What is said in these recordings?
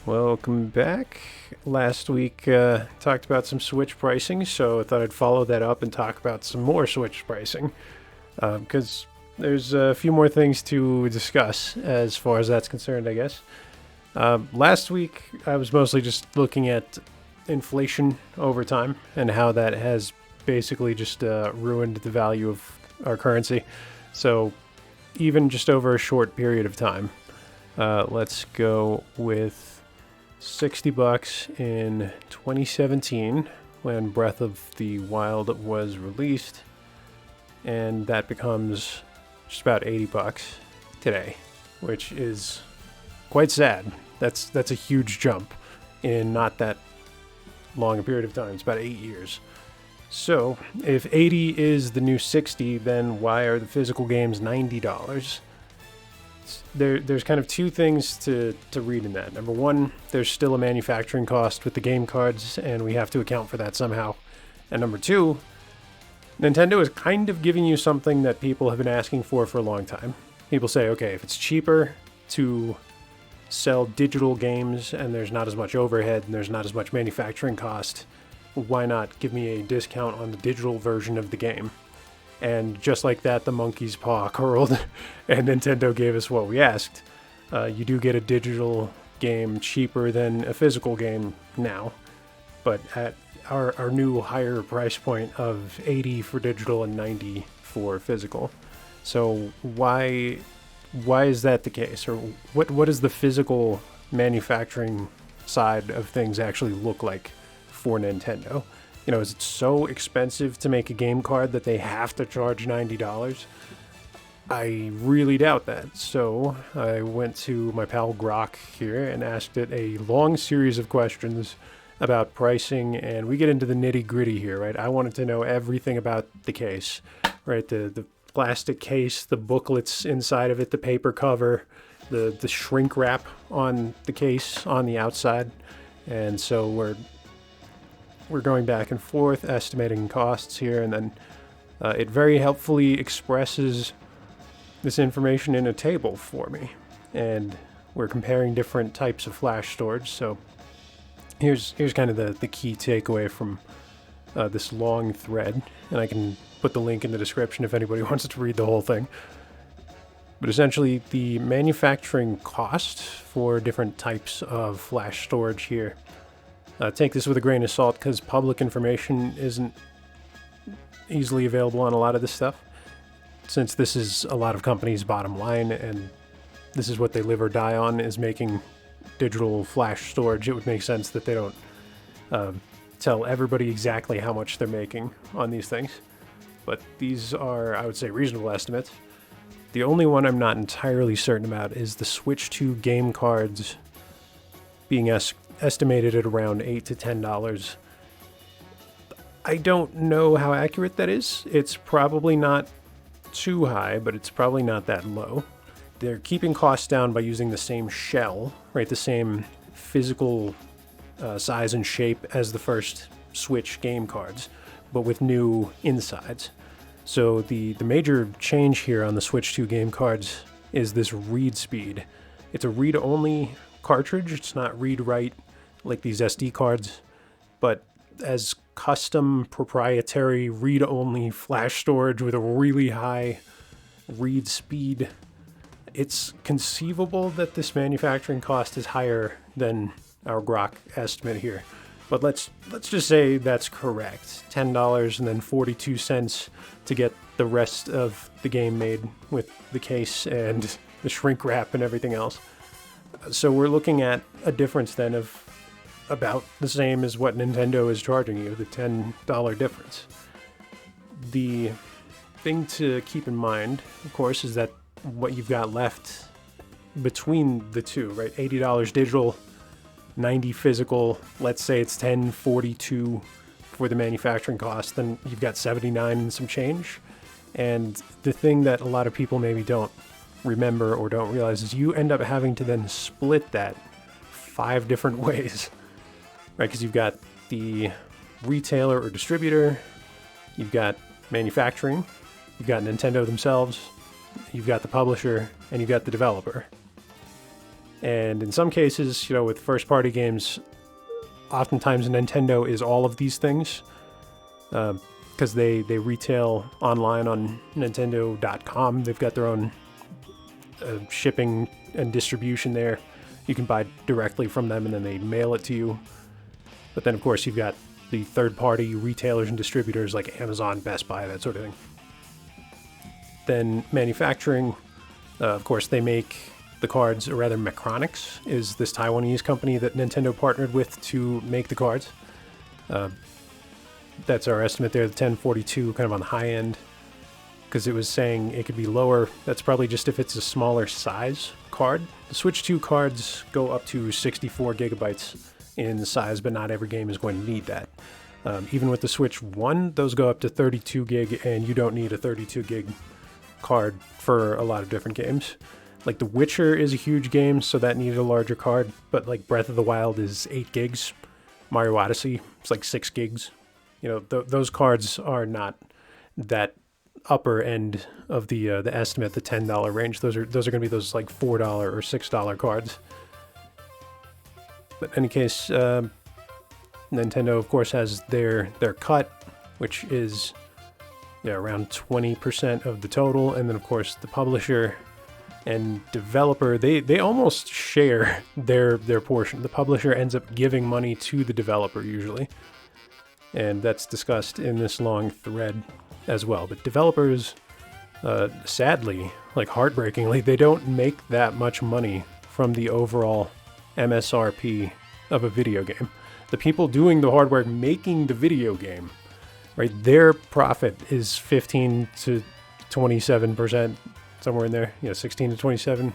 Welcome back. Last week talked about some Switch pricing, so I thought I'd follow that up and talk about some more Switch pricing because there's a few more things to discuss as far as that's concerned, I guess. Last week I was mostly just looking at inflation over time and how that has basically just ruined the value of our currency. So even just over a short period of time, let's go with $60 in 2017 when Breath of the Wild was released, and that becomes just about $80 today, which is quite sad. That's a huge jump in not that long a period of time. It's about 8 years. So if 80 is the new 60, then why are the physical games $90? There's kind of two things to read in that. Number one, there's still a manufacturing cost with the game cards, and we have to account for that somehow. And number two, Nintendo is kind of giving you something that people have been asking for a long time. People say, okay, if it's cheaper to sell digital games and there's not as much overhead and there's not as much manufacturing cost, why not give me a discount on the digital version of the game? And just like that, the monkey's paw curled, and Nintendo gave us what we asked. You do get a digital game cheaper than a physical game now, but at our new higher price point of 80 for digital and 90 for physical. So why is that the case? Or what does the physical manufacturing side of things actually look like for Nintendo? You know, is it so expensive to make a game card that they have to charge $90? I really doubt that. So I went to my pal Grok here and asked it a long series of questions about pricing, and we get into the nitty gritty here, right? I wanted to know everything about the case, right? The plastic case, the booklets inside of it, the paper cover, the shrink wrap on the case on the outside. And so we're going back and forth, estimating costs here, and then it very helpfully expresses this information in a table for me. And we're comparing different types of flash storage. So here's kind of the key takeaway from this long thread, and I can put the link in the description if anybody wants to read the whole thing. But essentially, the manufacturing cost for different types of flash storage here, take this with a grain of salt because public information isn't easily available on a lot of this stuff. Since this is a lot of companies' bottom line and this is what they live or die on, is making digital flash storage, it would make sense that they don't tell everybody exactly how much they're making on these things. But these are, I would say, reasonable estimates. The only one I'm not entirely certain about is the Switch 2 game cards being estimated at around $8 to $10. I don't know how accurate that is. It's probably not too high, but it's probably not that low. They're keeping costs down by using the same shell, right? The same physical size and shape as the first Switch game cards, but with new insides. So the major change here on the Switch 2 game cards is this read speed. It's a read-only cartridge. It's not read-write like these SD cards, but as custom proprietary read-only flash storage with a really high read speed, it's conceivable that this manufacturing cost is higher than our Grok estimate here. But let's just say that's correct. $10 and then 42 cents to get the rest of the game made with the case and the shrink wrap and everything else. So we're looking at a difference then of about the same as what Nintendo is charging you, the $10 difference. The thing to keep in mind, of course, is that what you've got left between the two, right? $80 digital, 90 physical, let's say it's 1042 for the manufacturing cost, then you've got 79 and some change. And the thing that a lot of people maybe don't remember or don't realize is you end up having to then split that 5 different ways, right? Because you've got the retailer or distributor, you've got manufacturing, you've got Nintendo themselves, you've got the publisher, and you've got the developer. And in some cases, you know, with first-party games, oftentimes Nintendo is all of these things, because they retail online on Nintendo.com. They've got their own shipping and distribution there. You can buy directly from them, and then they mail it to you. But then, of course, you've got the third-party retailers and distributors like Amazon, Best Buy, that sort of thing. Then manufacturing, of course, they make the cards, or rather Micronix is this Taiwanese company that Nintendo partnered with to make the cards. That's our estimate there, the 1042, kind of on the high end, because it was saying it could be lower. That's probably just if it's a smaller size card. The Switch 2 cards go up to 64 gigabytes in size, but not every game is going to need that. Even with the Switch 1, those go up to 32 gig, and you don't need a 32 gig card for a lot of different games. Like The Witcher is a huge game, so that needed a larger card, but like Breath of the Wild is 8 gigs. Mario Odyssey, it's like 6 gigs. You know, those cards are not that upper end of the estimate, the $10 range. Those are going to be those like $4 or $6 cards. But in any case, Nintendo, of course, has their cut, which is around 20% of the total, and then of course the publisher and developer, they almost share their portion. The publisher ends up giving money to the developer usually, and that's discussed in this long thread as well. But developers, sadly, like heartbreakingly, they don't make that much money from the overall MSRP of a video game. The people doing the hard work making the video game, right, their profit is 15 to 27%, somewhere in there, 16 to 27.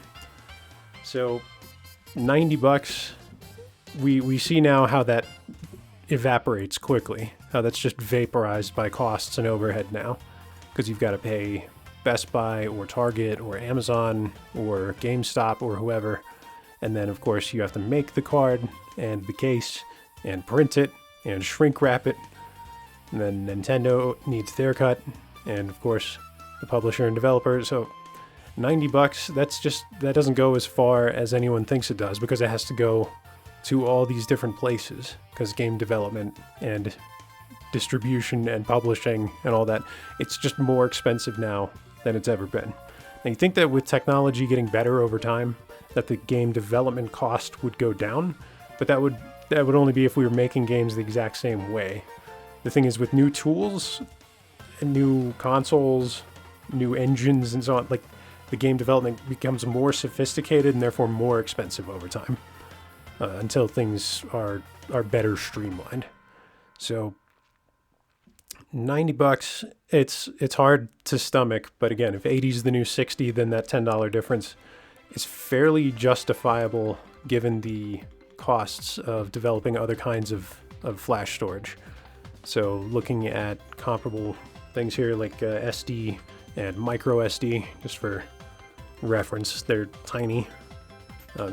So $90, we see now how that evaporates quickly, how that's just vaporized by costs and overhead now, because you've got to pay Best Buy or Target or Amazon or GameStop or whoever, and then of course you have to make the card and the case and print it and shrink wrap it, and then Nintendo needs their cut, and of course the publisher and developer. So $90, that doesn't go as far as anyone thinks it does, because it has to go to all these different places, because game development and distribution and publishing and all that, it's just more expensive now than it's ever been. Now you think that with technology getting better over time, that the game development cost would go down, but that would only be if we were making games the exact same way. The thing is, with new tools and new consoles, new engines and so on, like, the game development becomes more sophisticated and therefore more expensive over time, until things are better streamlined. So $90, it's hard to stomach, but again, if 80 is the new 60, then that $10 difference is fairly justifiable given the costs of developing other kinds of flash storage. So looking at comparable things here, like SD and micro SD, just for reference, they're tiny.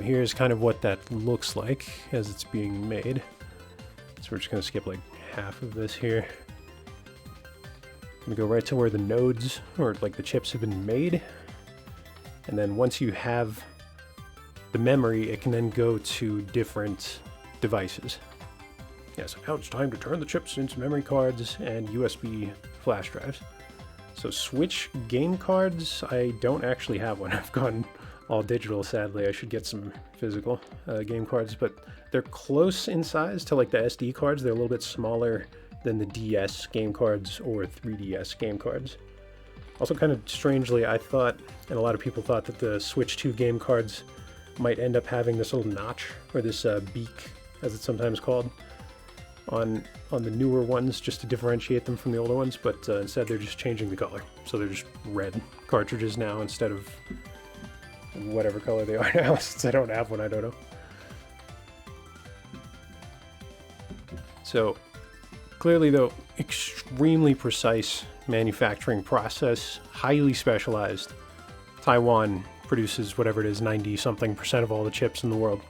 Here's kind of what that looks like as it's being made. So we're just going to skip like half of this here. I'm going to go right to where the nodes, or like the chips, have been made. And then once you have the memory, it can then go to different devices. Yeah, so now it's time to turn the chips into memory cards and USB flash drives. So Switch game cards, I don't actually have one. I've gone all digital, sadly. I should get some physical game cards, but they're close in size to like the SD cards. They're a little bit smaller than the DS game cards or 3DS game cards. Also, kind of strangely, I thought, and a lot of people thought, that the Switch 2 game cards might end up having this little notch, or this beak, as it's sometimes called, on the newer ones, just to differentiate them from the older ones, but instead they're just changing the color. So they're just red cartridges now instead of whatever color they are now. Since I don't have one, I don't know. So clearly, though, extremely precise manufacturing process, highly specialized. Taiwan produces whatever it is, 90-something% of all the chips in the world.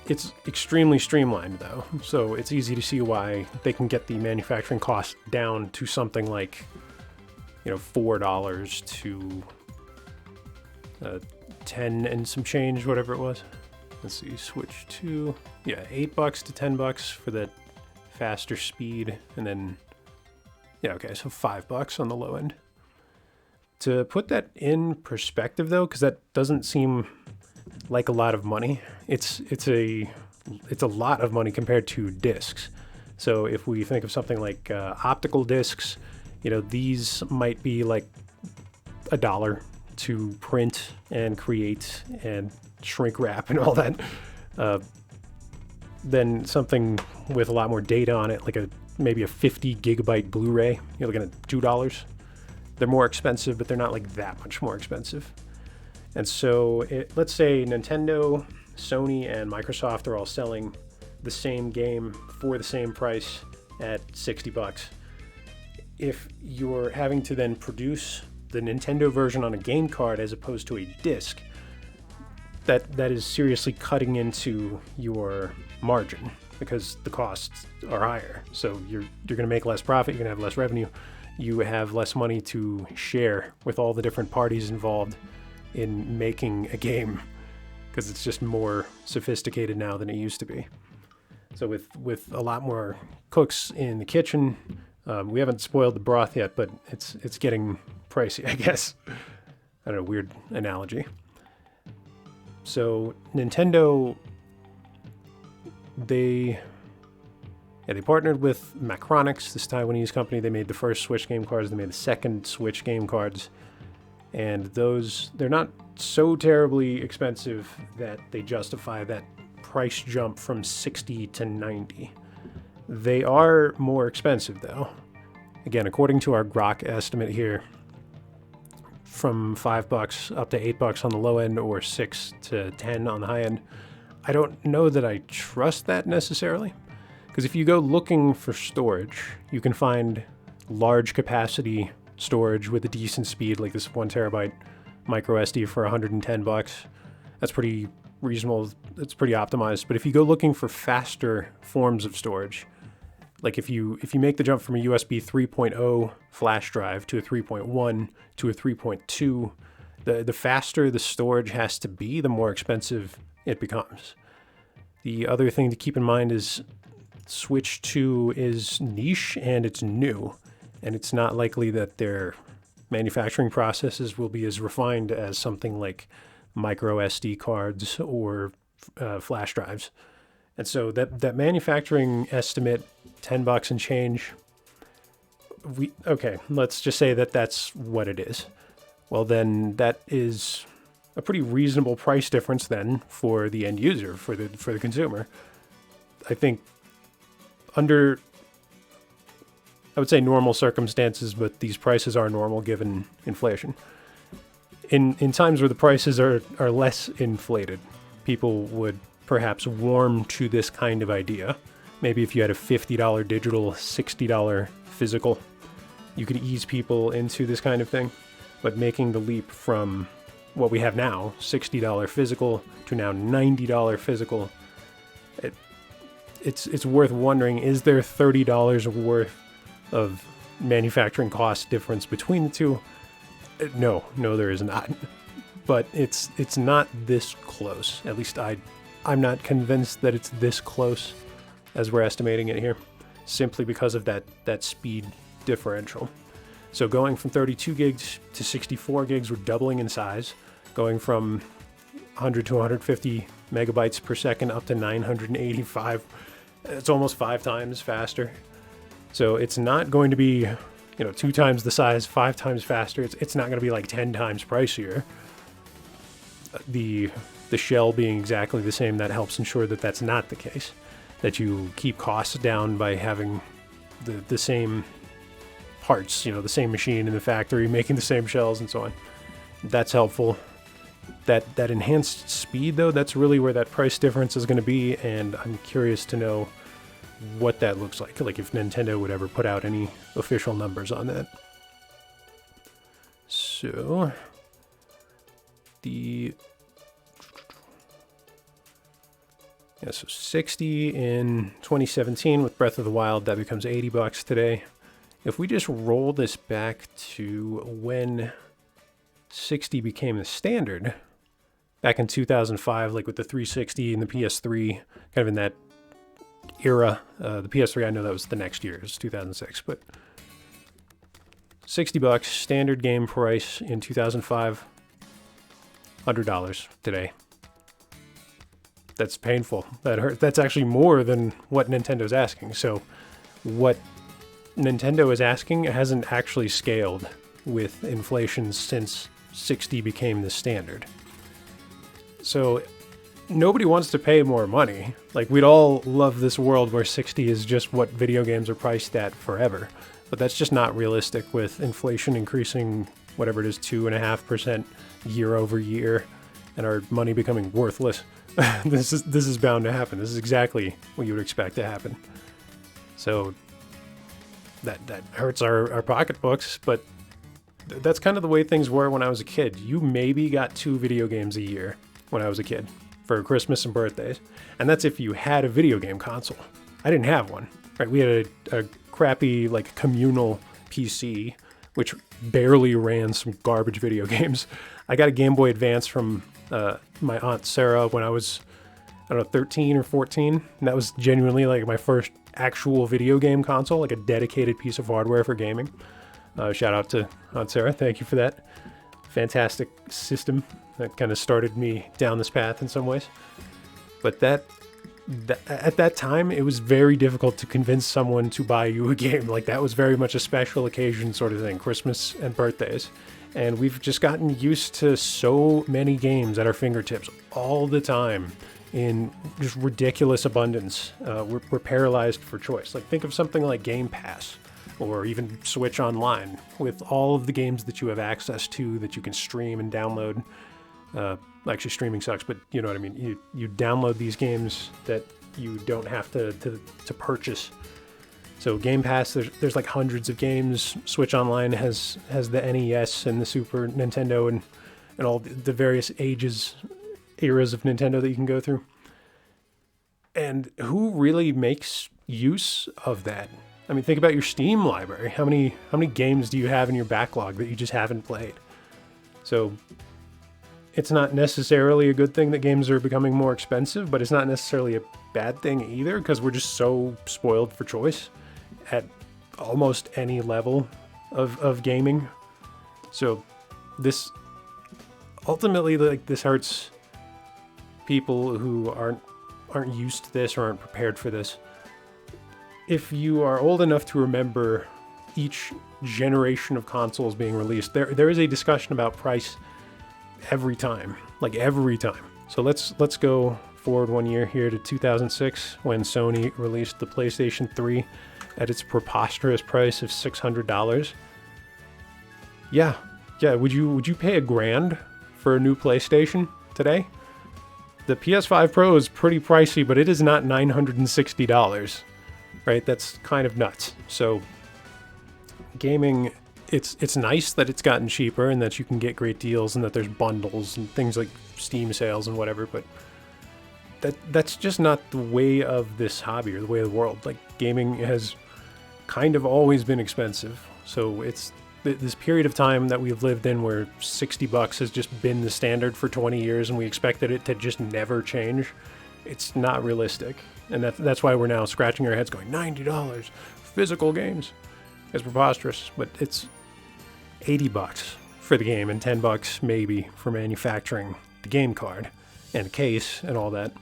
It's extremely streamlined, though, so it's easy to see why they can get the manufacturing cost down to something like, $4 to 10 and some change, whatever it was. Let's see, Switch 2. Yeah, $8 to $10 for that faster speed, and then, yeah, okay, so $5 on the low end. To put that in perspective, though, because that doesn't seem like a lot of money, it's a lot of money compared to discs. So if we think of something like optical discs, you know, these might be like $1 to print and create and shrink wrap and all that. Then something with a lot more data on it, like maybe a 50 gigabyte Blu-ray, you're looking at $2. They're more expensive, but they're not like that much more expensive. And so let's say Nintendo, Sony, and Microsoft are all selling the same game for the same price at $60. If you're having to then produce the Nintendo version on a game card as opposed to a disc, that is seriously cutting into your margin because the costs are higher. So you're going to make less profit, you're going to have less revenue, you have less money to share with all the different parties involved in making a game because it's just more sophisticated now than it used to be. So with a lot more cooks in the kitchen, we haven't spoiled the broth yet, but it's getting pricey, I guess. I don't know, weird analogy. So Nintendo, they partnered with Macronix, this Taiwanese company. They made the first Switch game cards. They made the second Switch game cards. And they're not so terribly expensive that they justify that price jump from 60 to 90. They are more expensive, though. Again, according to our grok estimate here, from $5 up to $8 on the low end or 6 to 10 on the high end. I don't know that I trust that necessarily, because if you go looking for storage, you can find large capacity storage with a decent speed, like this 1 terabyte micro SD for $110. That's pretty reasonable. It's pretty optimized. But if you go looking for faster forms of storage, like if you make the jump from a USB 3.0 flash drive to a 3.1 to a 3.2, the faster the storage has to be, the more expensive it becomes. The other thing to keep in mind is Switch 2 is niche and it's new, and it's not likely that their manufacturing processes will be as refined as something like micro SD cards or flash drives. And so that manufacturing estimate, $10 and change, let's just say that that's what it is. Well, then that is a pretty reasonable price difference then for the end user, for the consumer. I think under, I would say normal circumstances, but these prices are normal given inflation. In times where the prices are less inflated, people would perhaps warm to this kind of idea. Maybe if you had a $50 digital, $60 physical, you could ease people into this kind of thing. But making the leap from what we have now, $60 physical, to now $90 physical, it's worth wondering, is there $30 worth of manufacturing cost difference between the two? No, there is not. But it's not this close. At least I'm not convinced that it's this close as we're estimating it here, simply because of that speed differential. So going from 32 gigs to 64 gigs, we're doubling in size. Going from 100 to 150 megabytes per second up to 985. It's almost 5 times faster. So it's not going to be, 2 times the size, 5 times faster. It's not going to be like 10 times pricier. The shell being exactly the same, that helps ensure that that's not the case. That you keep costs down by having the same parts, the same machine in the factory, making the same shells and so on. That's helpful. That enhanced speed, though, that's really where that price difference is going to be, and I'm curious to know what that looks like if Nintendo would ever put out any official numbers on that. So, so 60 in 2017 with Breath of the Wild, that becomes $80 today. If we just roll this back to when 60 became the standard, back in 2005, like with the 360 and the PS3, kind of in that era. The PS3, I know that was the next year, it was 2006, but $60 standard game price in 2005, $100 today. That's painful. That hurt. That's actually more than what Nintendo's asking. So what Nintendo is asking hasn't actually scaled with inflation since 60 became the standard. So nobody wants to pay more money. Like, we'd all love this world where 60 is just what video games are priced at forever. But that's just not realistic with inflation increasing, whatever it is, 2.5% year over year, and our money becoming worthless. This is bound to happen. This is exactly what you would expect to happen. So that hurts our pocketbooks, but that's kind of the way things were when I was a kid. You maybe got 2 video games a year when I was a kid for Christmas and birthdays, and that's if you had a video game console. I didn't have one. Right? We had a crappy, like, communal PC, which barely ran some garbage video games. I got a Game Boy Advance from my Aunt Sarah when I was, I don't know, 13 or 14. And that was genuinely like my first actual video game console, like a dedicated piece of hardware for gaming. Shout out to Aunt Sarah. Thank you for that fantastic system that kind of started me down this path in some ways. But at that time, it was very difficult to convince someone to buy you a game. Like, that was very much a special occasion sort of thing, Christmas and birthdays. And we've just gotten used to so many games at our fingertips all the time in just ridiculous abundance. We're paralyzed for choice. Like, think of something like Game Pass or even Switch Online with all of the games that you have access to that you can stream and download. Actually, streaming sucks, but you know what I mean. You download these games that you don't have to purchase. So Game Pass, there's like hundreds of games. Switch Online has the NES and the Super Nintendo and all the various eras of Nintendo that you can go through. And who really makes use of that? I mean, think about your Steam library. How many games do you have in your backlog that you just haven't played? So it's not necessarily a good thing that games are becoming more expensive, but it's not necessarily a bad thing either, because we're just so spoiled for choice at almost any level of gaming. So this ultimately, like, this hurts people who aren't used to this or aren't prepared for this. If you are old enough to remember each generation of consoles being released, there is a discussion about price every time. So let's go forward one year here to 2006 when Sony released the PlayStation 3 at its preposterous price of $600. Yeah. Would you pay $1,000 for a new PlayStation today? The PS5 Pro is pretty pricey, but it is not $960, right? That's kind of nuts. So gaming, it's nice that it's gotten cheaper and that you can get great deals and that there's bundles and things like Steam sales and whatever, but that's just not the way of this hobby or the way of the world. Like, gaming has kind of always been expensive. So it's this period of time that we've lived in where $60 has just been the standard for 20 years and we expected it to just never change. It's not realistic. And that's why we're now scratching our heads going, $90 physical games. It's preposterous, but it's $80 for the game and $10 maybe for manufacturing the game card and the case and all that.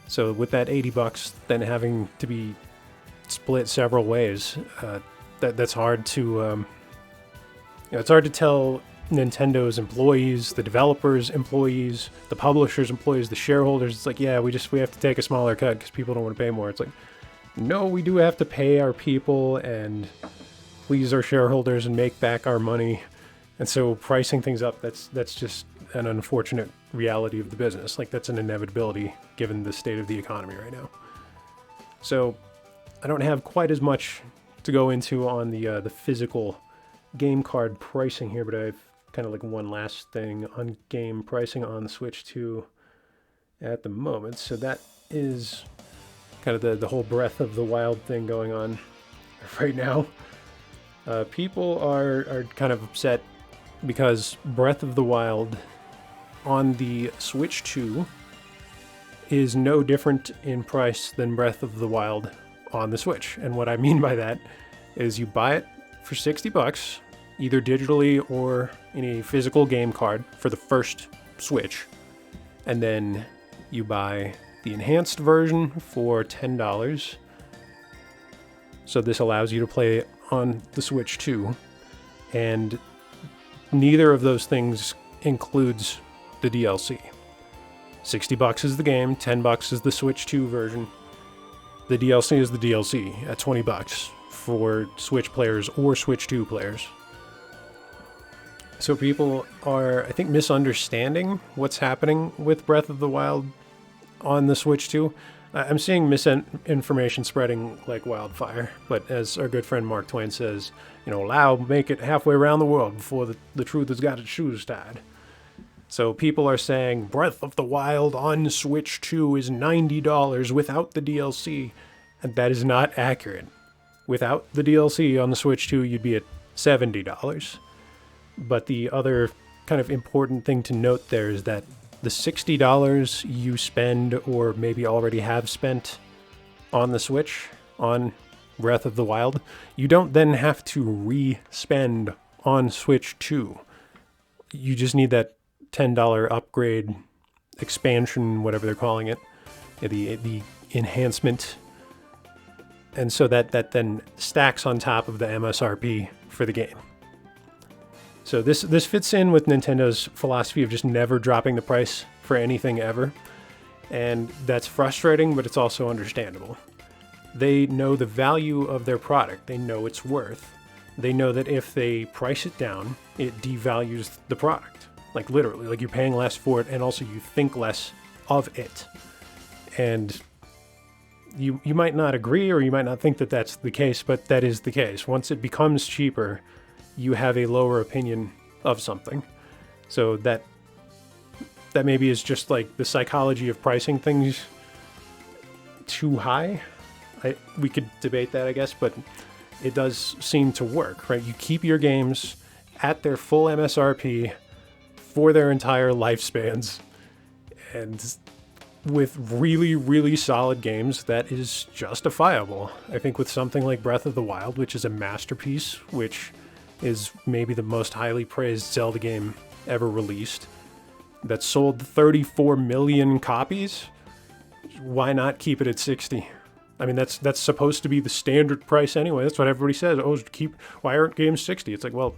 So with that $80 then having to be split several ways, that's hard to it's hard to tell Nintendo's employees, the developers' employees, the publishers' employees, the shareholders. It's like, yeah, we have to take a smaller cut because people don't want to pay more. It's like, no, we do have to pay our people and please our shareholders and make back our money. And so pricing things up, that's just an unfortunate reality of the business. Like, that's an inevitability given the state of the economy right now. So I don't have quite as much to go into on the physical game card pricing here, but I've kind of like one last thing on game pricing on the Switch 2 at the moment. So that is kind of the whole Breath of the Wild thing going on right now. People are kind of upset because Breath of the Wild on the Switch 2 is no different in price than Breath of the Wild on the Switch. And what I mean by that is you buy it for $60, either digitally or in a physical game card for the first Switch. And then you buy the enhanced version for $10. So this allows you to play it on the Switch 2. And neither of those things includes the DLC. $60 is the game, $10 is the Switch 2 version. The DLC is the DLC at $20 for Switch players or Switch 2 players. So people are, I think, misunderstanding what's happening with Breath of the Wild on the Switch 2. I'm seeing misinformation spreading like wildfire, but as our good friend Mark Twain says, make it halfway around the world before the truth has got its shoes tied. So people are saying Breath of the Wild on Switch 2 is $90 without the DLC, and that is not accurate. Without the DLC on the Switch 2, you'd be at $70. But the other kind of important thing to note there is that the $60 you spend or maybe already have spent on the Switch, on Breath of the Wild, you don't then have to re-spend on Switch 2. You just need that $10 upgrade, expansion, whatever they're calling it, the enhancement. And so that then stacks on top of the MSRP for the game. So this fits in with Nintendo's philosophy of just never dropping the price for anything ever. And that's frustrating, but it's also understandable. They know the value of their product. They know its worth. They know that if they price it down, it devalues the product. Like literally, like you're paying less for it, and also you think less of it. And you might not agree, or you might not think that that's the case, but that is the case. Once it becomes cheaper, you have a lower opinion of something. So that maybe is just like the psychology of pricing things too high. We could debate that, I guess, but it does seem to work, right? You keep your games at their full MSRP for their entire lifespans, and with really, really solid games, that is justifiable. I think with something like Breath of the Wild, which is a masterpiece, which is maybe the most highly praised Zelda game ever released, that sold 34 million copies, why not keep it at 60? I mean, that's supposed to be the standard price anyway. That's what everybody says. Why aren't games 60? It's like, well,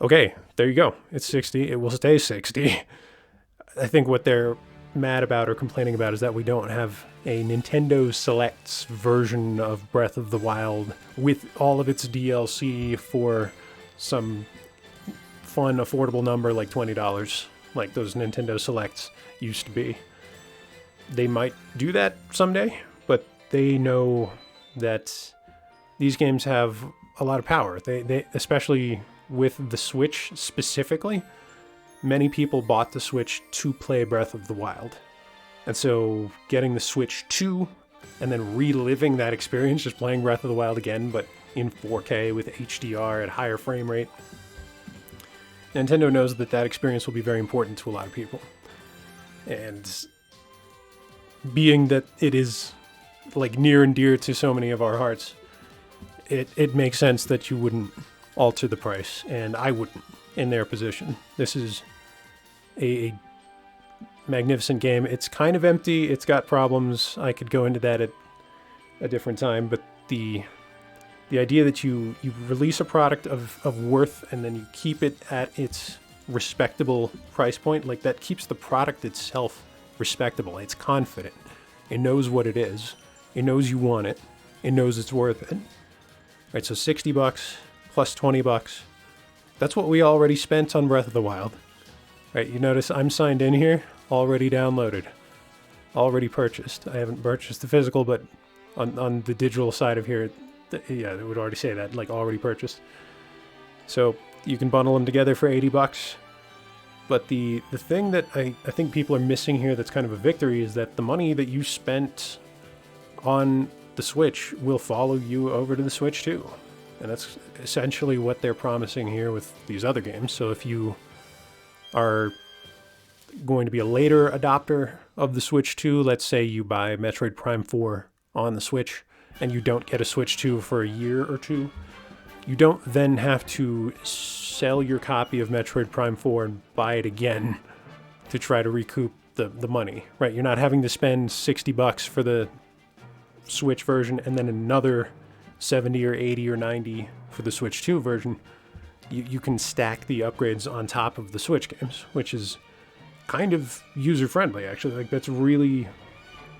okay, there you go. It's 60. It will stay 60. I think what they're mad about or complaining about is that we don't have a Nintendo Selects version of Breath of the Wild with all of its DLC for some fun, affordable number like $20, like those Nintendo Selects used to be. They might do that someday, but they know that these games have a lot of power. They especially with the Switch specifically, many people bought the Switch to play Breath of the Wild. And so getting the Switch 2 and then reliving that experience, just playing Breath of the Wild again, but in 4K with HDR at higher frame rate, Nintendo knows that experience will be very important to a lot of people. And being that it is like near and dear to so many of our hearts, it makes sense that you wouldn't alter the price, and I wouldn't in their position. This is a magnificent game. It's kind of empty. It's got problems. I could go into that at a different time, but the idea that you release a product of worth and then you keep it at its respectable price point, like that keeps the product itself respectable. It's confident. It knows what it is. It knows you want it. It knows it's worth it. Right, so $60 plus $20. That's what we already spent on Breath of the Wild. Right, you notice I'm signed in here, already downloaded, already purchased. I haven't purchased the physical, but on the digital side of here, yeah, it would already say that, like already purchased. So you can bundle them together for $80. But the thing that I think people are missing here that's kind of a victory is that the money that you spent on the Switch will follow you over to the Switch too. And that's essentially what they're promising here with these other games. So if you are going to be a later adopter of the Switch 2, let's say you buy Metroid Prime 4 on the Switch and you don't get a Switch 2 for a year or two, you don't then have to sell your copy of Metroid Prime 4 and buy it again to try to recoup the money, right? You're not having to spend $60 for the Switch version and then another 70 or 80 or 90 for the Switch 2 version. You can stack the upgrades on top of the Switch games, which is kind of user-friendly, actually. Like, that's really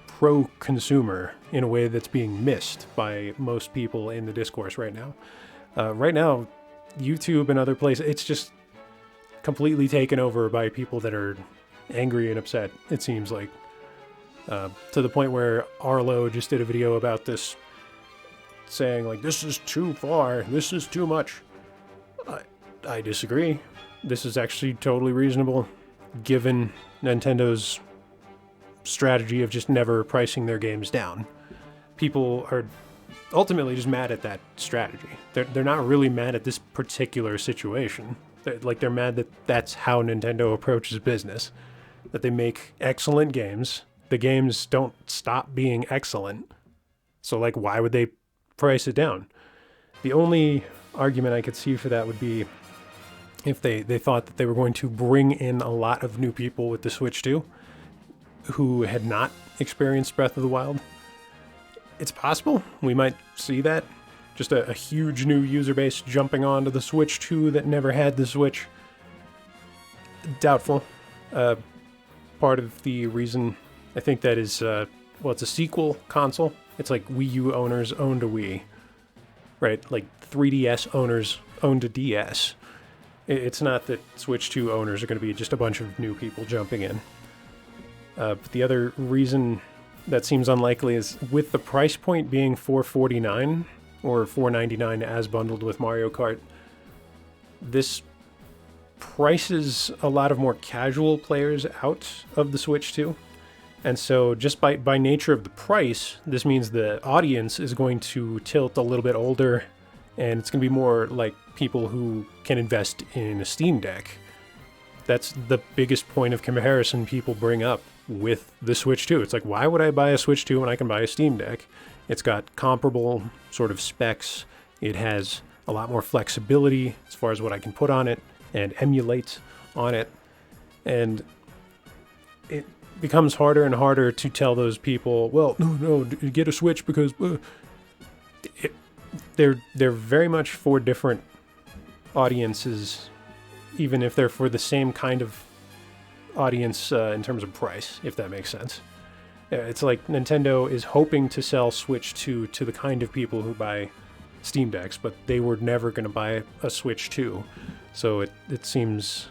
pro-consumer in a way that's being missed by most people in the discourse right now. Right now, YouTube and other places, it's just completely taken over by people that are angry and upset, it seems like. To the point where Arlo just did a video about this, saying, like, this is too far, this is too much. I disagree. This is actually totally reasonable, given Nintendo's strategy of just never pricing their games down. People are ultimately just mad at that strategy. They're not really mad at this particular situation. They're mad that that's how Nintendo approaches business, that they make excellent games. The games don't stop being excellent. So, like, why would they price it down? The only argument I could see for that would be if they thought that they were going to bring in a lot of new people with the Switch 2 who had not experienced Breath of the Wild. It's possible. We might see that. Just a huge new user base jumping onto the Switch 2 that never had the Switch. Doubtful. Part of the reason I think that is, it's a sequel console. It's like Wii U owners owned a Wii, right? Like 3DS owners owned a DS. It's not that Switch 2 owners are going to be just a bunch of new people jumping in. But the other reason that seems unlikely is with the price point being $449 or $499 as bundled with Mario Kart, this prices a lot of more casual players out of the Switch 2. And so just by nature of the price, this means the audience is going to tilt a little bit older, and it's going to be more like people who can invest in a Steam Deck. That's the biggest point of comparison people bring up with the Switch 2. It's like, why would I buy a Switch 2 when I can buy a Steam Deck? It's got comparable sort of specs. It has a lot more flexibility as far as what I can put on it and emulate on it. And it becomes harder and harder to tell those people, well, no, get a Switch because they're very much for different audiences, even if they're for the same kind of audience in terms of price, if that makes sense. It's like Nintendo is hoping to sell Switch 2 to the kind of people who buy Steam Decks, but they were never going to buy a Switch 2. So it seems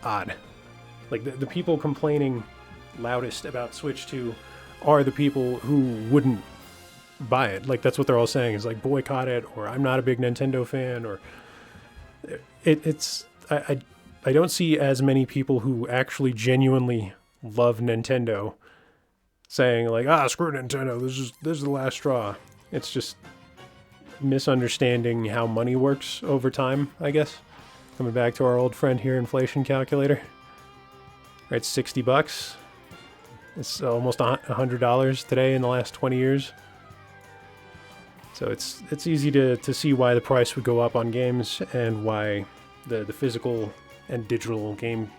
odd. Like, the people complaining loudest about Switch 2 are the people who wouldn't buy it. Like, that's what they're all saying, is like, boycott it, or I'm not a big Nintendo fan, or I don't see as many people who actually genuinely love Nintendo saying, like, screw Nintendo, this is the last straw. It's just misunderstanding how money works over time, I guess. Coming back to our old friend here, inflation calculator. Right, $60. It's almost $100 today in the last 20 years. So it's easy to see why the price would go up on games and why the physical and digital game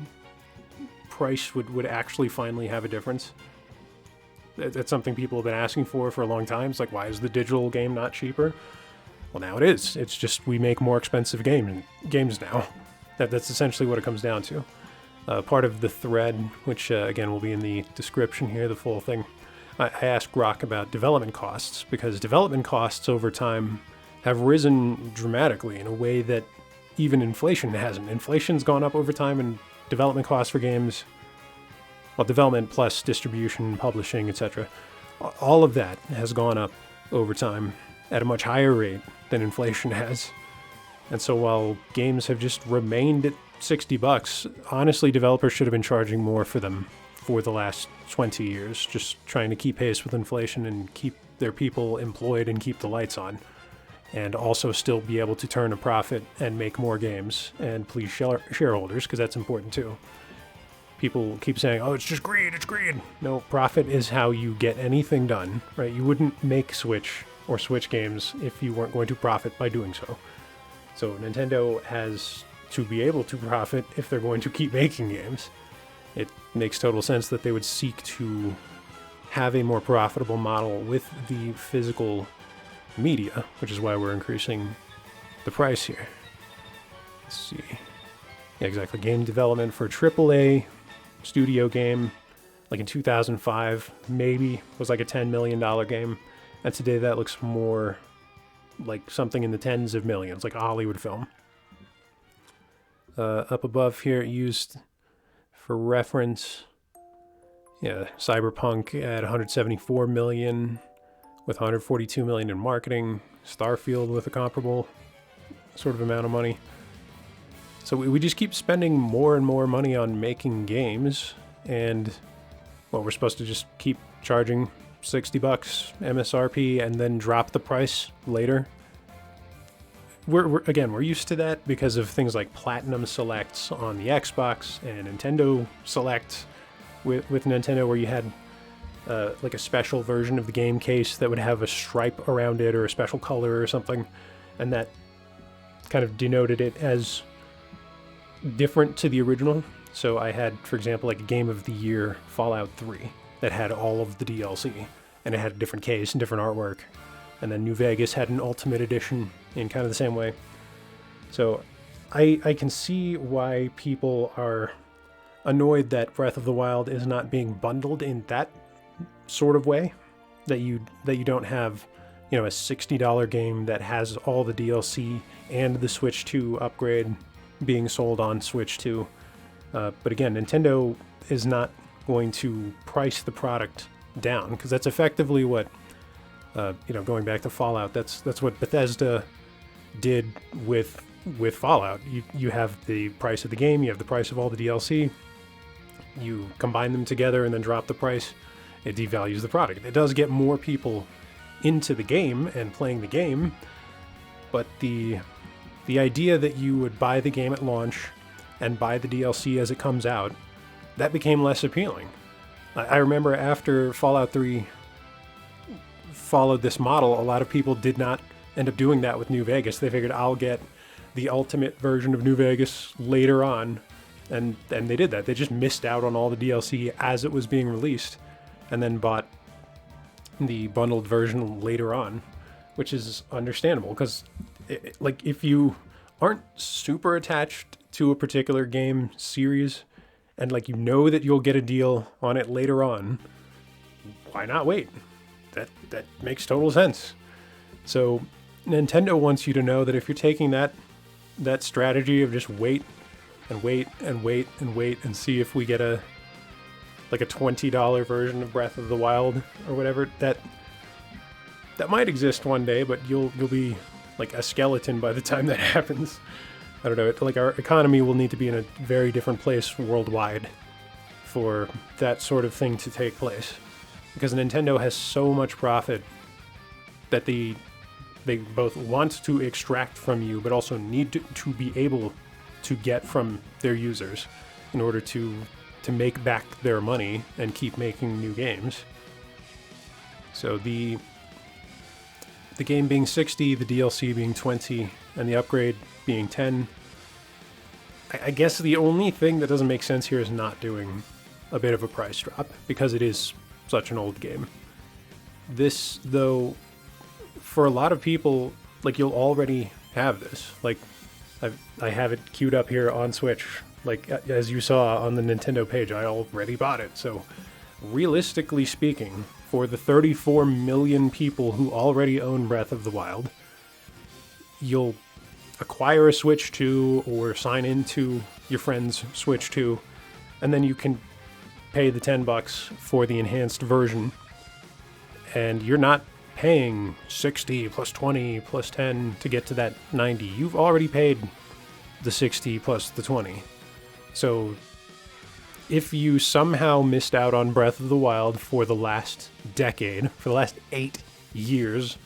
price would actually finally have a difference. That's something people have been asking for a long time. It's like, why is the digital game not cheaper? Well, now it is. It's just we make more expensive games now. That's essentially what it comes down to. Part of the thread, which again will be in the description here, the full thing, I asked Rock about development costs, because development costs over time have risen dramatically in a way that even inflation hasn't. Inflation's gone up over time, and development costs for games, well, development plus distribution, publishing, etc., all of that has gone up over time at a much higher rate than inflation has. And so while games have just remained at $60, honestly, developers should have been charging more for them for the last 20 years, just trying to keep pace with inflation and keep their people employed and keep the lights on, and also still be able to turn a profit and make more games and please shareholders, because that's important too. people keep saying, oh, it's just greed, it's greed. No, profit is how you get anything done, right? You wouldn't make Switch or Switch games if you weren't going to profit by doing so. So Nintendo has to be able to profit if they're going to keep making games. It makes total sense that they would seek to have a more profitable model with the physical media, which is why we're increasing the price here. Let's see. Yeah, exactly. Game development for AAA studio game, like in 2005, maybe was like a $10 million game. And today that looks more like something in the tens of millions, like a Hollywood film. Up above here, used for reference, yeah, Cyberpunk at 174 million with 142 million in marketing. Starfield with a comparable sort of amount of money. So we just keep spending more and more money on making games, and well, we're supposed to just keep charging $60 MSRP and then drop the price later. We're used to that because of things like Platinum Selects on the Xbox and Nintendo Select with Nintendo, where you had like a special version of the game case that would have a stripe around it or a special color or something, and that kind of denoted it as different to the original. So I had, for example, like a Game of the Year Fallout 3 that had all of the DLC, and it had a different case and different artwork. And then New Vegas had an Ultimate Edition in kind of the same way. So I can see why people are annoyed that Breath of the Wild is not being bundled in that sort of way, that you don't have, you know, a $60 game that has all the DLC and the Switch 2 upgrade being sold on Switch 2. But again, Nintendo is not going to price the product down, because that's effectively what, going back to Fallout, that's what Bethesda did with Fallout. You have the price of the game, you have the price of all the DLC, you combine them together and then drop the price. It devalues the product. It does get more people into the game and playing the game, but the idea that you would buy the game at launch and buy the DLC as it comes out, that became less appealing. I remember after Fallout 3 followed this model, a lot of people did not end up doing that with New Vegas. They figured, I'll get the ultimate version of New Vegas later on, and they did that. They just missed out on all the DLC as it was being released, and then bought the bundled version later on, which is understandable, because like, if you aren't super attached to a particular game series and like, you know that you'll get a deal on it later on, why not wait? That makes total sense. So Nintendo wants you to know that if you're taking that strategy of just wait and wait and wait and wait and see if we get a $20 version of Breath of the Wild or whatever, that might exist one day, but you'll be like a skeleton by the time that happens. I don't know. Like, our economy will need to be in a very different place worldwide for that sort of thing to take place, because Nintendo has so much profit that they both want to extract from you, but also need to be able to get from their users in order to make back their money and keep making new games. So the game being 60, the DLC being 20, and the upgrade being 10. I guess the only thing that doesn't make sense here is not doing a bit of a price drop, because it is such an old game. This, though, for a lot of people, like, you'll already have this. Like, I have it queued up here on Switch. Like, as you saw on the Nintendo page, I already bought it. So, realistically speaking, for the 34 million people who already own Breath of the Wild, you'll acquire a Switch 2 or sign into your friend's Switch 2, and then you can pay the $10 for the enhanced version, and you're not paying 60 plus 20 plus 10 to get to that 90. You've already paid the 60 plus the 20. So if you somehow missed out on Breath of the Wild for the last decade, for the last 8 years,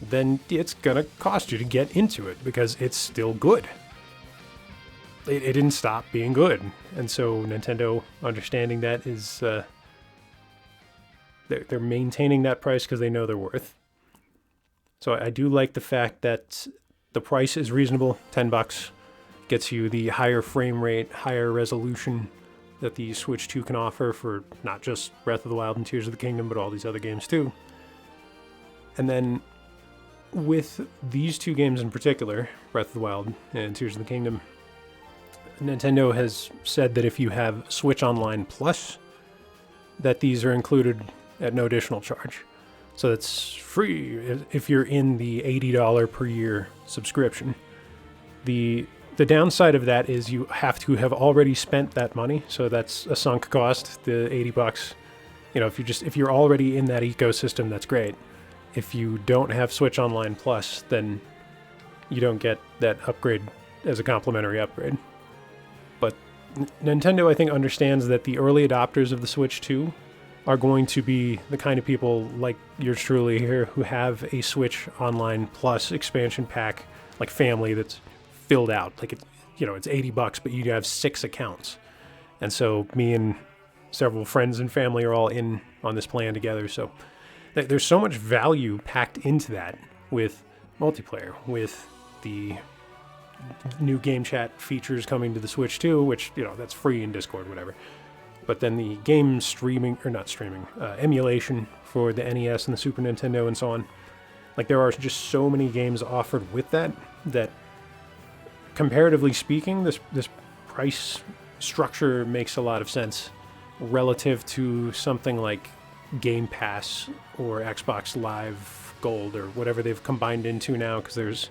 then it's gonna cost you to get into it, because it's still good. it didn't stop being good. And so Nintendo, understanding that, is they're maintaining that price because they know their worth. So I do like the fact that the price is reasonable. $10 gets you the higher frame rate, higher resolution that the Switch 2 can offer for not just Breath of the Wild and Tears of the Kingdom, but all these other games too. And then with these two games in particular, Breath of the Wild and Tears of the Kingdom, Nintendo has said that if you have Switch Online Plus, that these are included at no additional charge. So it's free if you're in the $80 per year subscription. The downside of that is you have to have already spent that money, so that's a sunk cost, the $80. You know, if you're already in that ecosystem, that's great. If you don't have Switch Online Plus, then you don't get that upgrade as a complimentary upgrade. But Nintendo, I think, understands that the early adopters of the Switch 2 are going to be the kind of people like yours truly here who have a Switch Online Plus expansion pack, like family, that's filled out. Like, it's $80, but you have 6 accounts. And so me and several friends and family are all in on this plan together. So there's so much value packed into that with multiplayer, with the new game chat features coming to the Switch 2, which, that's free in Discord, whatever. But then the game emulation for the NES and the Super Nintendo and so on. Like, there are just so many games offered with that comparatively speaking, this price structure makes a lot of sense relative to something like Game Pass or Xbox Live Gold or whatever they've combined into now, because there's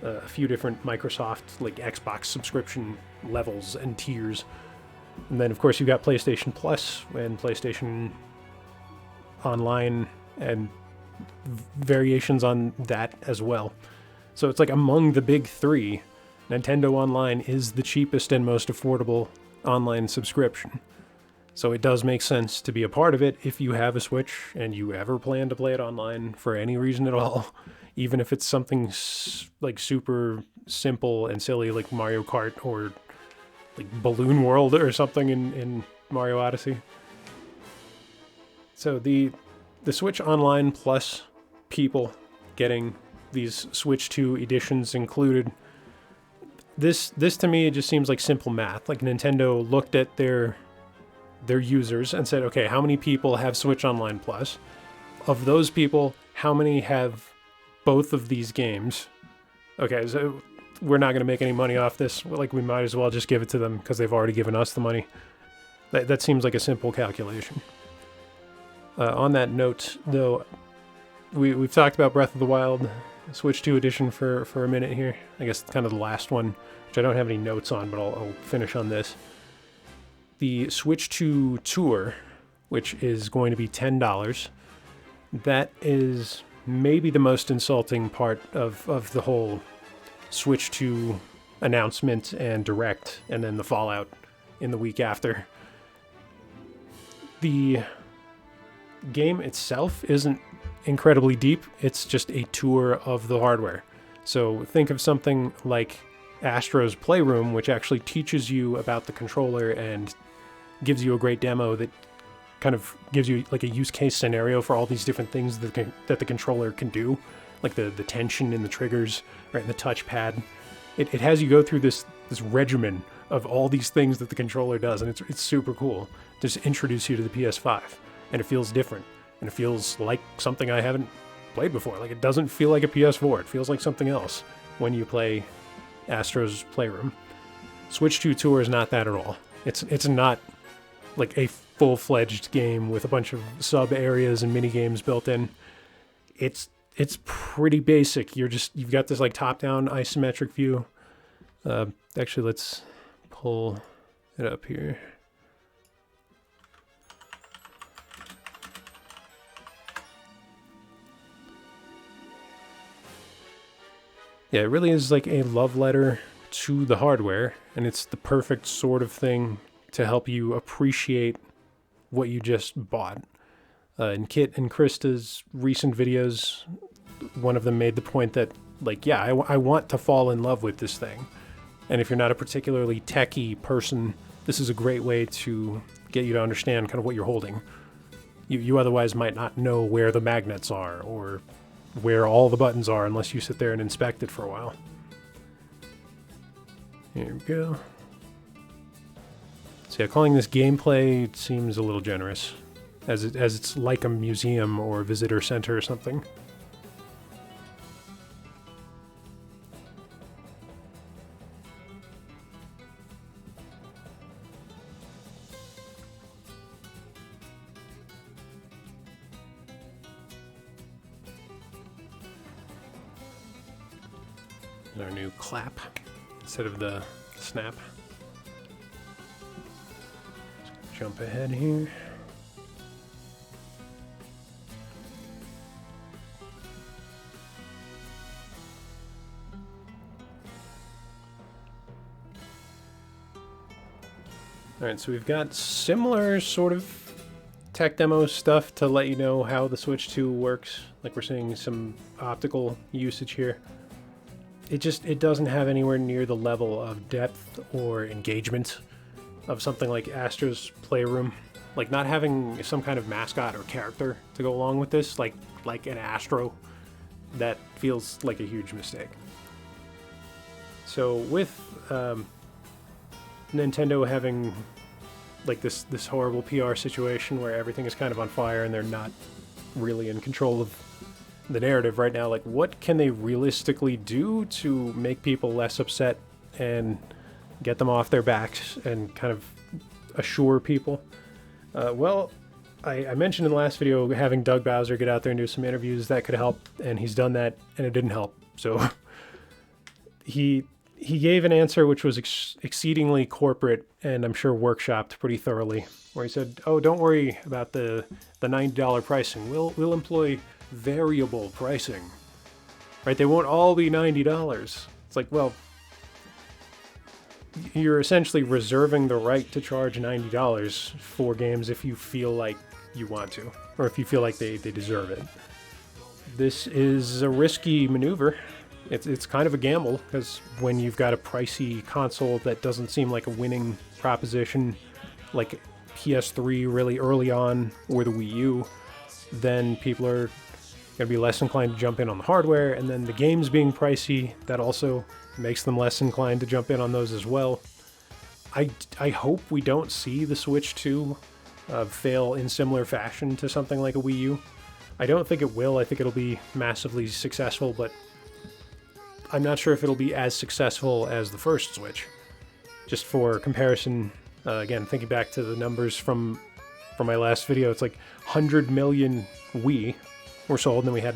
a few different Microsoft like Xbox subscription levels and tiers. And then, of course, you've got PlayStation Plus and PlayStation Online and variations on that as well. So it's like among the big three, Nintendo Online is the cheapest and most affordable online subscription. So it does make sense to be a part of it if you have a Switch and you ever plan to play it online for any reason at all, even if it's something like super simple and silly like Mario Kart or like Balloon World or something in Mario Odyssey. So the Switch Online Plus people getting these Switch 2 editions included, this to me, it just seems like simple math. Like, Nintendo looked at their users and said, okay, how many people have Switch Online Plus? Of those people, how many have both of these games? Okay, so we're not going to make any money off this. Like, we might as well just give it to them because they've already given us the money. That seems like a simple calculation. On that note, though, we've talked about Breath of the Wild Switch 2 edition for a minute here. I guess kind of the last one, which I don't have any notes on, but I'll finish on this. The Switch 2 Tour, which is going to be $10, that is maybe the most insulting part of the whole Switch 2 announcement and direct, and then the fallout in the week after. The game itself isn't incredibly deep. It's just a tour of the hardware. So think of something like Astro's Playroom, which actually teaches you about the controller and gives you a great demo that kind of gives you like a use case scenario for all these different things that the controller can do, like the tension in the triggers, right, and the touchpad. It has you go through this regimen of all these things that the controller does, and it's super cool to just introduce you to the PS5, and it feels different. And it feels like something I haven't played before. Like, it doesn't feel like a PS4. It feels like something else when you play Astro's Playroom. Switch 2 Tour is not that at all. It's not like a full-fledged game with a bunch of sub-areas and mini-games built in. It's pretty basic. You've got this like top-down isometric view. Actually, let's pull it up here. Yeah, it really is like a love letter to the hardware, and it's the perfect sort of thing to help you appreciate what you just bought. In Kit and Krista's recent videos, one of them made the point that, like, yeah, I want to fall in love with this thing. And if you're not a particularly techie person, this is a great way to get you to understand kind of what you're holding. You otherwise might not know where the magnets are or where all the buttons are unless you sit there and inspect it for a while. Here we go. So yeah, calling this gameplay seems a little generous, as it's like a museum or a visitor center or something. Our new clap instead of the snap. Let's jump ahead here. Alright, so we've got similar sort of tech demo stuff to let you know how the Switch 2 works. Like we're seeing some optical usage here. It doesn't have anywhere near the level of depth or engagement of something like Astro's Playroom. Like not having some kind of mascot or character to go along with this, like an Astro, that feels like a huge mistake. So with Nintendo having like this horrible PR situation where everything is kind of on fire and they're not really in control of the narrative right now, like what can they realistically do to make people less upset and get them off their backs and kind of assure people? Well, I mentioned in the last video having Doug Bowser get out there and do some interviews. That could help, and he's done that and it didn't help. So he gave an answer which was exceedingly corporate and I'm sure workshopped pretty thoroughly, where he said, oh, don't worry about the $90 pricing. We'll employ variable pricing, right? They won't all be $90. It's like, well, you're essentially reserving the right to charge $90 for games if you feel like you want to, or if you feel like they deserve it. This is a risky maneuver. It's kind of a gamble, because when you've got a pricey console that doesn't seem like a winning proposition, like PS3 really early on, or the Wii U, then people are going to be less inclined to jump in on the hardware, and then the games being pricey, that also makes them less inclined to jump in on those as well. I hope we don't see the Switch 2 fail in similar fashion to something like a Wii U. I don't think it will. I think it'll be massively successful, but I'm not sure if it'll be as successful as the first Switch. Just for comparison, again, thinking back to the numbers from my last video, it's like 100 million Wii were sold, and then we had,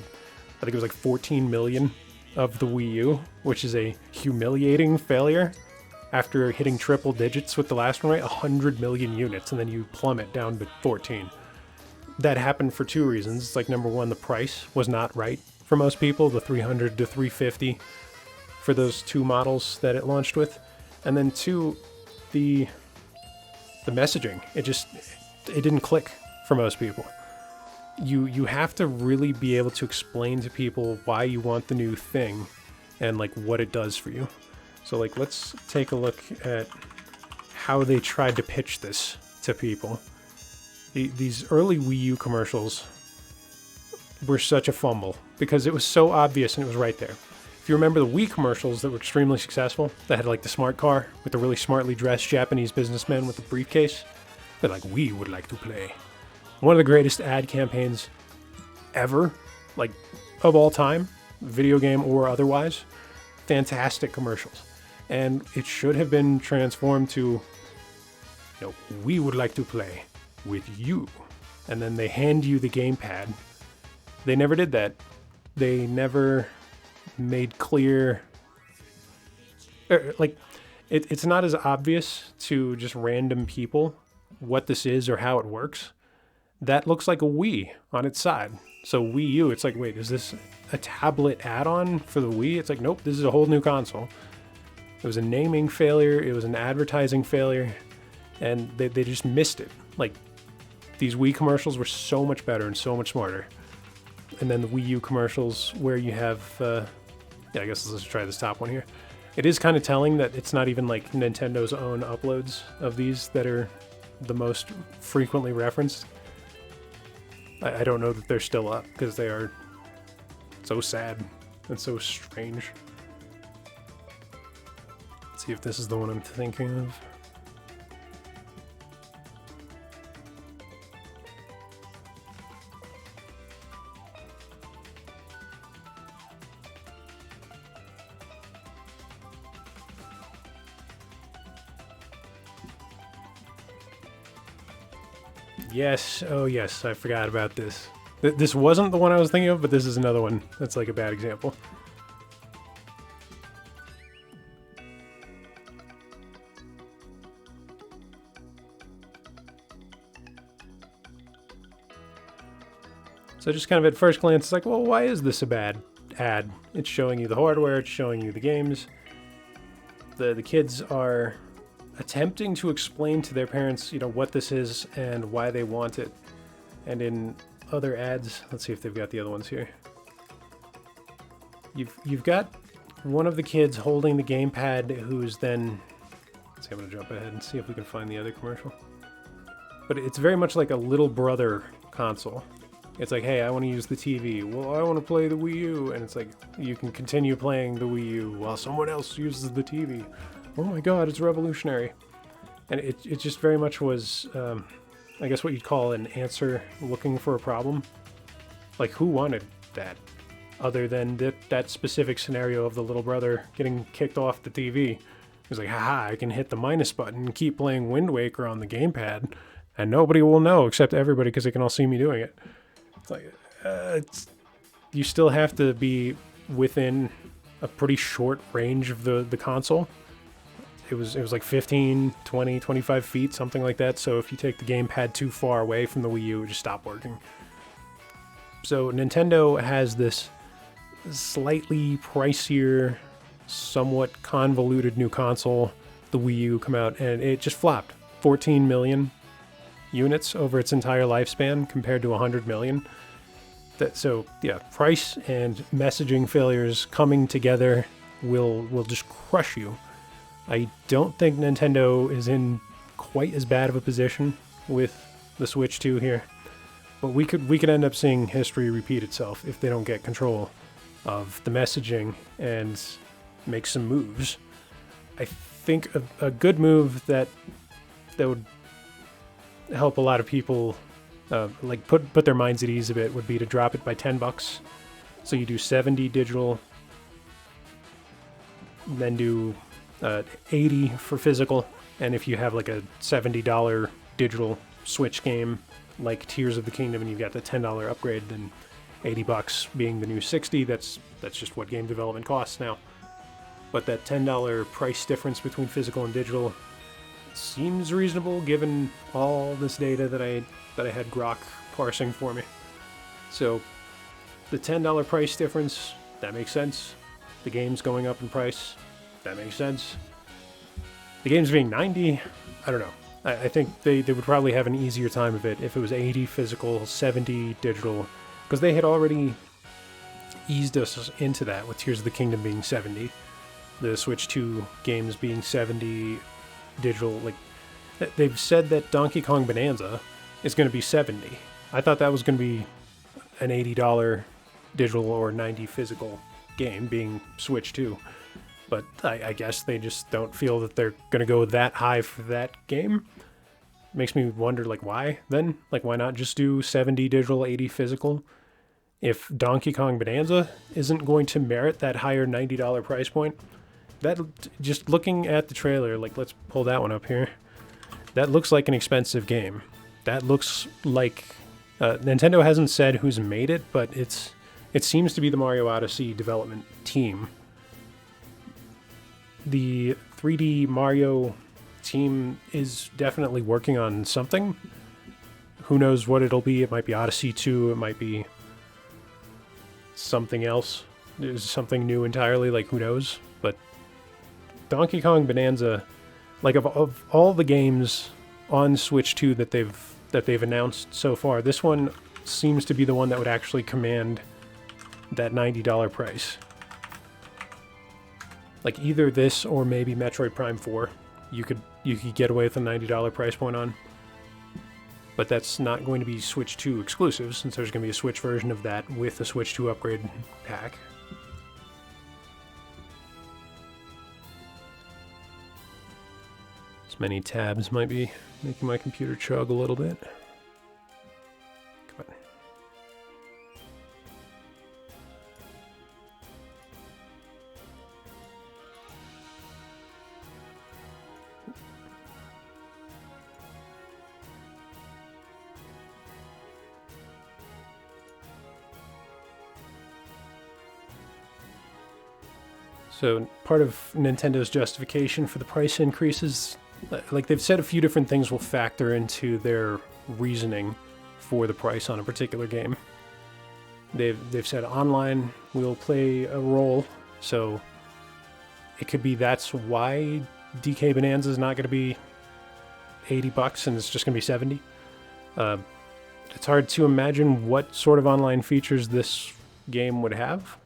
I think it was like 14 million of the Wii U, which is a humiliating failure after hitting triple digits with the last one, right? 100 million units, and then you plummet down to 14. That happened for two reasons. It's like, number one, the price was not right for most people, the 300 to 350 for those two models that it launched with. And then two, the messaging. It didn't click for most people. You have to really be able to explain to people why you want the new thing and like what it does for you. So like, let's take a look at how they tried to pitch this to people. These early Wii U commercials were such a fumble because it was so obvious and it was right there. If you remember the Wii commercials that were extremely successful, that had like the smart car with the really smartly dressed Japanese businessman with the briefcase, they're like, we would like to play. One of the greatest ad campaigns ever, like of all time, video game or otherwise. Fantastic commercials. And it should have been transformed to, we would like to play with you. And then they hand you the gamepad. They never did that. They never made clear, it's not as obvious to just random people what this is or how it works. That looks like a Wii on its side. So Wii U, it's like, wait, is this a tablet add-on for the Wii? It's like, nope, this is a whole new console. It was a naming failure, it was an advertising failure, and they just missed it. Like, these Wii commercials were so much better and so much smarter. And then the Wii U commercials where you have, I guess let's try this top one here. It is kind of telling that it's not even like Nintendo's own uploads of these that are the most frequently referenced. I don't know that they're still up because they are so sad and so strange. Let's see if this is the one I'm thinking of. Yes, oh yes, I forgot about this. This wasn't the one I was thinking of, but this is another one that's like a bad example. So just kind of at first glance, it's like, well, why is this a bad ad? It's showing you the hardware, it's showing you the games. The kids are attempting to explain to their parents, you know, what this is and why they want it. And in other ads, let's see if they've got the other ones here. You've got one of the kids holding the gamepad who's then... Let's see, I'm gonna jump ahead and see if we can find the other commercial. But it's very much like a little brother console. It's like, hey, I want to use the TV. Well, I want to play the Wii U. And it's like, you can continue playing the Wii U while someone else uses the TV. Oh my god, it's revolutionary. And it just very much was, I guess what you'd call an answer looking for a problem. Like, who wanted that? Other than that specific scenario of the little brother getting kicked off the TV. He's like, haha, I can hit the minus button and keep playing Wind Waker on the gamepad. And nobody will know except everybody because they can all see me doing it. It's like, you still have to be within a pretty short range of the console. It was like 15, 20, 25 feet, something like that. So if you take the gamepad too far away from the Wii U, it would just stop working. So Nintendo has this slightly pricier, somewhat convoluted new console, the Wii U, come out, and it just flopped. 14 million units over its entire lifespan compared to 100 million. So yeah, price and messaging failures coming together will just crush you. I don't think Nintendo is in quite as bad of a position with the Switch 2 here, but we could end up seeing history repeat itself if they don't get control of the messaging and make some moves. I think a good move that would help a lot of people like put their minds at ease a bit would be to drop it by $10. So you do 70 digital, then do 80 for physical, and if you have like a $70 digital Switch game like Tears of the Kingdom and you've got the $10 upgrade, then $80 being the new 60, that's just what game development costs now. But that $10 price difference between physical and digital seems reasonable given all this data that I had Grok parsing for me. So the $10 price difference, that makes sense. The game's going up in price, that makes sense. The game's being 90, I don't know. I think they would probably have an easier time of it if it was 80 physical, 70 digital, because they had already eased us into that with Tears of the Kingdom being 70, the Switch 2 games being 70 digital. Like, they've said that Donkey Kong Bonanza is going to be 70. I thought that was going to be an $80 digital or 90 physical game being Switch 2. But I guess they just don't feel that they're going to go that high for that game. Makes me wonder, like, why then? Like, why not just do 70 digital, 80 physical? If Donkey Kong Bonanza isn't going to merit that higher $90 price point, that, just looking at the trailer, like, let's pull that one up here. That looks like an expensive game. That looks like... Nintendo hasn't said who's made it, but it seems to be the Mario Odyssey development team. The 3D Mario team is definitely working on something. Who knows what it'll be? It might be Odyssey 2, it might be something else. There's something new entirely, like, who knows? But Donkey Kong Bonanza, like, of all the games on Switch 2 that they've announced so far, this one seems to be the one that would actually command that $90 price. Like either this or maybe Metroid Prime 4, you could get away with a $90 price point on. But that's not going to be Switch 2 exclusive, since there's going to be a Switch version of that with a Switch 2 upgrade pack. This many tabs might be making my computer chug a little bit. Come on. So part of Nintendo's justification for the price increases, like they've said a few different things will factor into their reasoning for the price on a particular game. They've said online will play a role, so it could be that's why DK Bananza is not going to be $80 and it's just going to be 70. It's hard to imagine what sort of online features this game would have.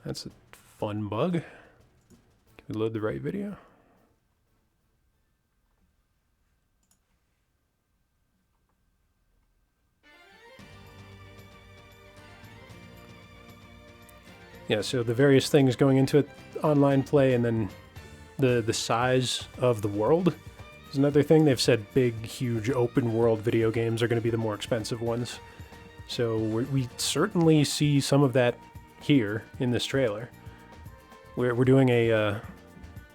That's a fun bug. Can we load the right video? Yeah, so the various things going into it, online play, and then the size of the world is another thing. They've said big, huge open world video games are going to be the more expensive ones. So we certainly see some of that here in this trailer. We're doing a,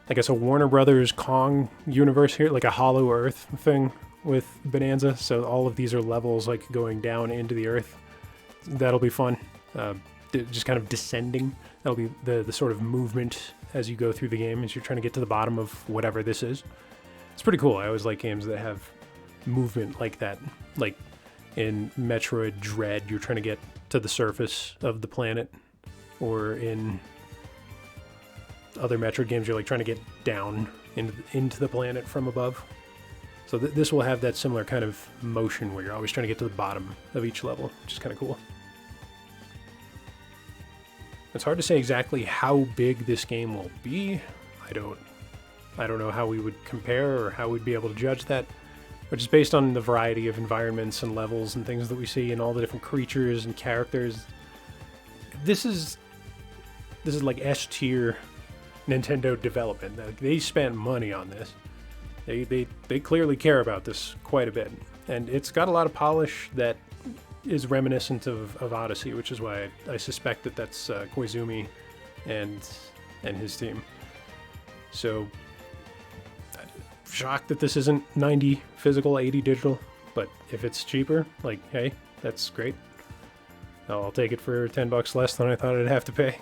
I guess a Warner Brothers Kong universe here, like a Hollow Earth thing with Bonanza. So all of these are levels like going down into the earth. That'll be fun. Just kind of descending. That'll be the sort of movement as you go through the game as you're trying to get to the bottom of whatever this is. It's pretty cool. I always like games that have movement like that. Like in Metroid Dread, you're trying to get to the surface of the planet, or in other Metroid games, you're like trying to get down into the planet from above. So this will have that similar kind of motion where you're always trying to get to the bottom of each level, which is kind of cool. It's hard to say exactly how big this game will be. I don't know how we would compare or how we'd be able to judge that, but just based on the variety of environments and levels and things that we see and all the different creatures and characters, this is like S-tier Nintendo development. Like, they spent money on this. They clearly care about this quite a bit, and it's got a lot of polish that is reminiscent of Odyssey, which is why I suspect that that's Koizumi and his team. So, shocked that this isn't 90 physical, 80 digital, but if it's cheaper, like, hey, that's great. I'll take it for $10 less than I thought I'd have to pay.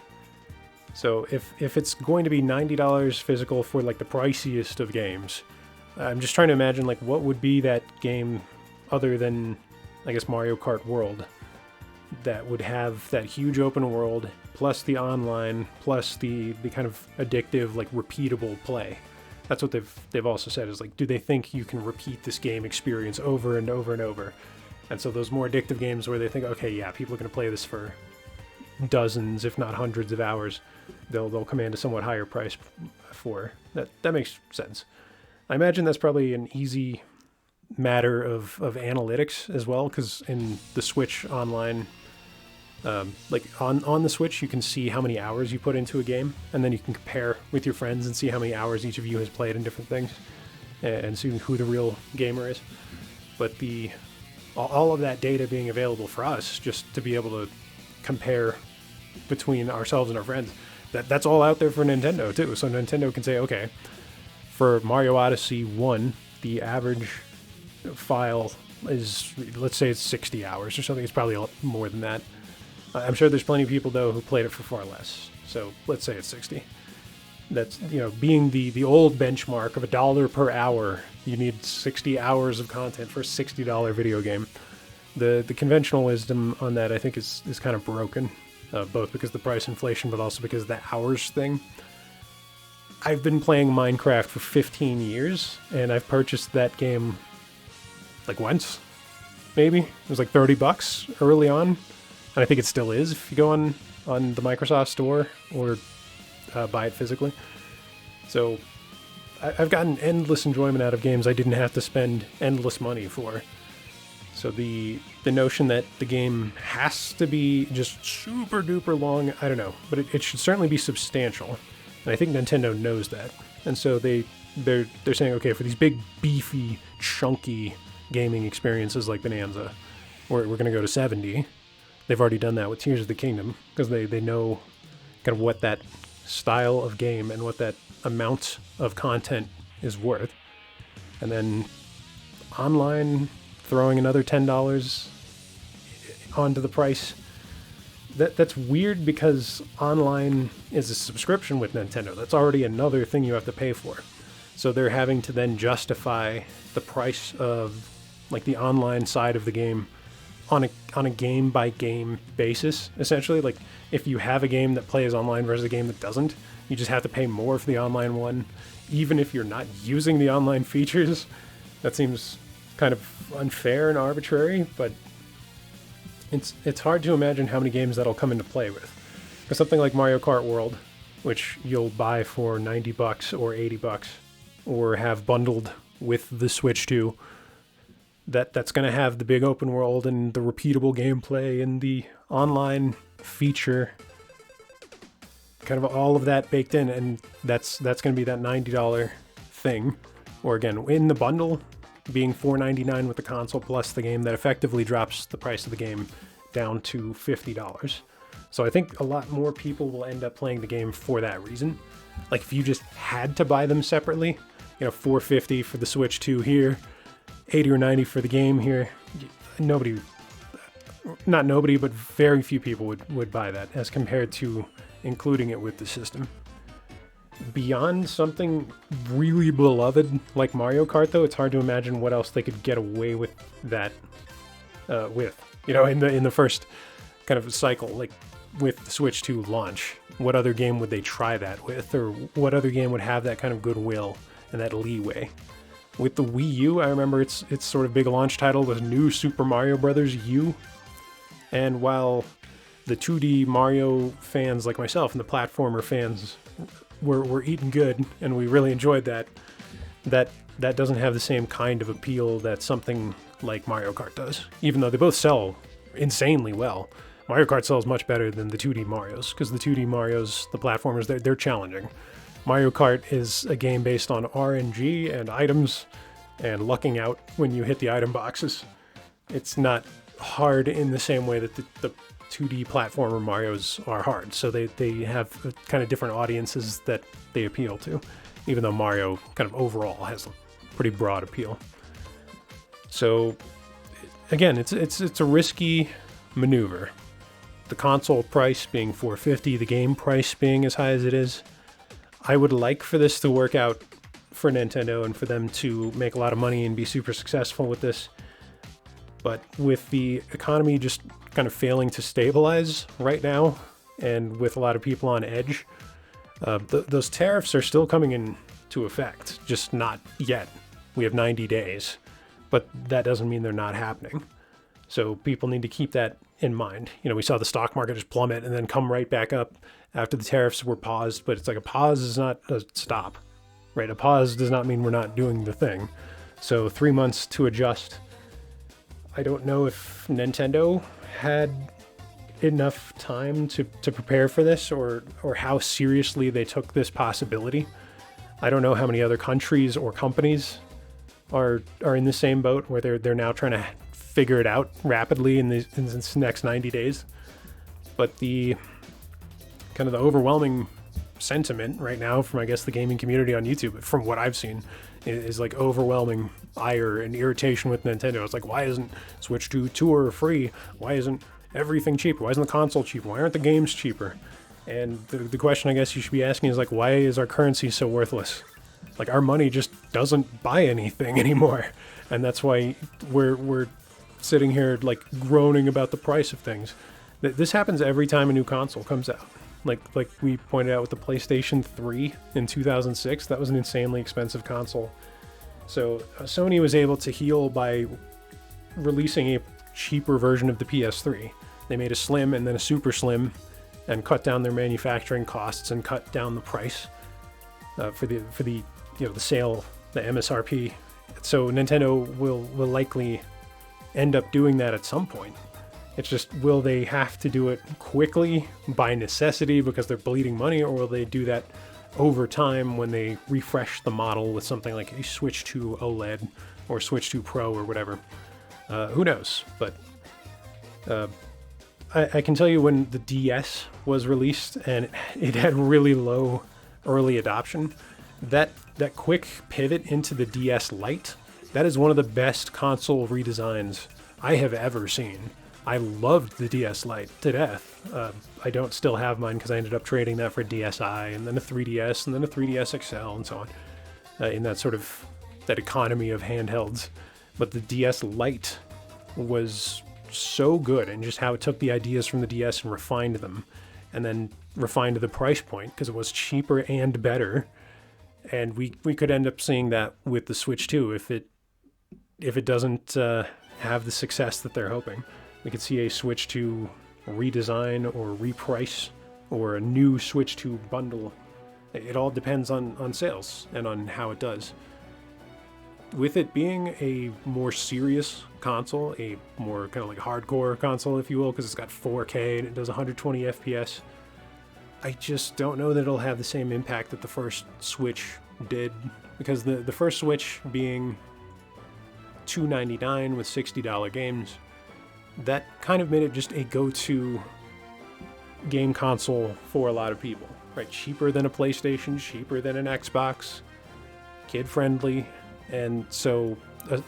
So if it's going to be $90 physical for like the priciest of games, I'm just trying to imagine like what would be that game other than, I guess, Mario Kart World, that would have that huge open world plus the online plus the kind of addictive, like, repeatable play. That's what they've also said, is like, do they think you can repeat this game experience over and over and over? And so those more addictive games where they think, okay, yeah, people are going to play this for dozens, if not hundreds of hours, they'll command a somewhat higher price for. That makes sense. I imagine that's probably an easy matter of analytics as well, because in the Switch online, like on the Switch, you can see how many hours you put into a game, and then you can compare with your friends and see how many hours each of you has played in different things, and see who the real gamer is. But all of that data being available for us, just to be able to compare between ourselves and our friends, that's all out there for Nintendo too. So Nintendo can say, okay, for Mario Odyssey 1, the average file is, let's say it's 60 hours or something. It's probably a lot more than that. I'm sure there's plenty of people, though, who played it for far less. So let's say it's 60. That's, being the old benchmark of $1 per hour, you need 60 hours of content for a $60 video game. The conventional wisdom on that, I think, is kind of broken, both because of the price inflation, but also because of the hours thing. I've been playing Minecraft for 15 years, and I've purchased that game like once, maybe. It was like $30 early on, and I think it still is if you go on the Microsoft Store, or buy it physically. So I've gotten endless enjoyment out of games I didn't have to spend endless money for. So the notion that the game has to be just super duper long, I don't know, but it should certainly be substantial. And I think Nintendo knows that. And so they're saying, okay, for these big, beefy, chunky gaming experiences like Bananza, we're going to go to 70. They've already done that with Tears of the Kingdom because they know kind of what that style of game and what that amount of content is worth. And then online, throwing another $10 onto the price. That's weird because online is a subscription with Nintendo. That's already another thing you have to pay for. So they're having to then justify the price of like the online side of the game on a game by game basis, essentially. Like if you have a game that plays online versus a game that doesn't, you just have to pay more for the online one, even if you're not using the online features. That seems kind of unfair and arbitrary, but it's hard to imagine how many games that'll come into play with. Because something like Mario Kart World, which you'll buy for $90 or $80, or have bundled with the Switch 2, that's going to have the big open world and the repeatable gameplay and the online feature, kind of all of that baked in, and that's going to be that $90 thing. Or again, in the bundle, being $4.99 with the console plus the game, that effectively drops the price of the game down to $50. So I think a lot more people will end up playing the game for that reason. Like if you just had to buy them separately, $4.50 for the Switch 2 here, $80 or $90 for the game here, not nobody, but very few people would buy that as compared to including it with the system. Beyond something really beloved like Mario Kart, though, it's hard to imagine what else they could get away with that with. In the first kind of cycle, like with the Switch 2 launch, what other game would they try that with, or what other game would have that kind of goodwill and that leeway? With the Wii U, I remember its sort of big launch title was New Super Mario Bros. U, and while the 2D Mario fans like myself and the platformer fans were eating good, and we really enjoyed that doesn't have the same kind of appeal that something like Mario Kart does, even though they both sell insanely well. Mario Kart sells much better than the 2D Marios, because the 2D Marios, the platformers, they're challenging. Mario Kart is a game based on RNG and items and lucking out when you hit the item boxes. It's not hard in the same way that the 2D platformer Marios are hard, so they have kind of different audiences that they appeal to, even though Mario kind of overall has a pretty broad appeal. So again, it's a risky maneuver. The console price being $450, the game price being as high as it is. I would like for this to work out for Nintendo and for them to make a lot of money and be super successful with this. But with the economy just kind of failing to stabilize right now, and with a lot of people on edge, those tariffs are still coming into effect, just not yet. We have 90 days, but that doesn't mean they're not happening. So people need to keep that in mind. We saw the stock market just plummet and then come right back up after the tariffs were paused, but it's like a pause is not a stop, right? A pause does not mean we're not doing the thing. So 3 months to adjust. I don't know if Nintendo had enough time to prepare for this, or how seriously they took this possibility. I don't know how many other countries or companies are in the same boat where they're now trying to figure it out rapidly in this next 90 days. But the kind of the overwhelming sentiment right now from, I guess, the gaming community on YouTube, from what I've seen, is like overwhelming ire and irritation with Nintendo. It's like, why isn't Switch 2 Tour free? Why isn't everything cheaper? Why isn't the console cheaper? Why aren't the games cheaper? And the question I guess you should be asking is like, why is our currency so worthless? Like, our money just doesn't buy anything anymore. And that's why we're sitting here like groaning about the price of things. This happens every time a new console comes out. Like we pointed out with the PlayStation 3 in 2006, that was an insanely expensive console. So Sony was able to heal by releasing a cheaper version of the PS3. They made a slim and then a super slim, and cut down their manufacturing costs and cut down the price for the the sale, the MSRP. So Nintendo will likely end up doing that at some point. It's just, will they have to do it quickly by necessity because they're bleeding money, or will they do that over time when they refresh the model with something like a Switch 2 OLED or Switch 2 Pro or whatever? Who knows? But I can tell you, when the DS was released and it had really low early adoption, that quick pivot into the DS Lite, that is one of the best console redesigns I have ever seen. I loved the DS Lite to death. I don't still have mine because I ended up trading that for a DSi, and then a 3DS, and then a 3DS XL, and so on, in that sort of that economy of handhelds. But the DS Lite was so good, and just how it took the ideas from the DS and refined them, and then refined the price point because it was cheaper and better. And we could end up seeing that with the Switch 2 if it doesn't have the success that they're hoping. We could see a Switch 2 redesign or reprice or a new Switch 2 bundle. It all depends on sales and on how it does. With it being a more serious console, a more kind of like hardcore console, if you will, because it's got 4K and it does 120 FPS, I just don't know that it'll have the same impact that the first Switch did, because the first Switch being $299 with $60 games, that kind of made it just a go-to game console for a lot of people, right? Cheaper than a PlayStation, cheaper than an Xbox, kid-friendly, and so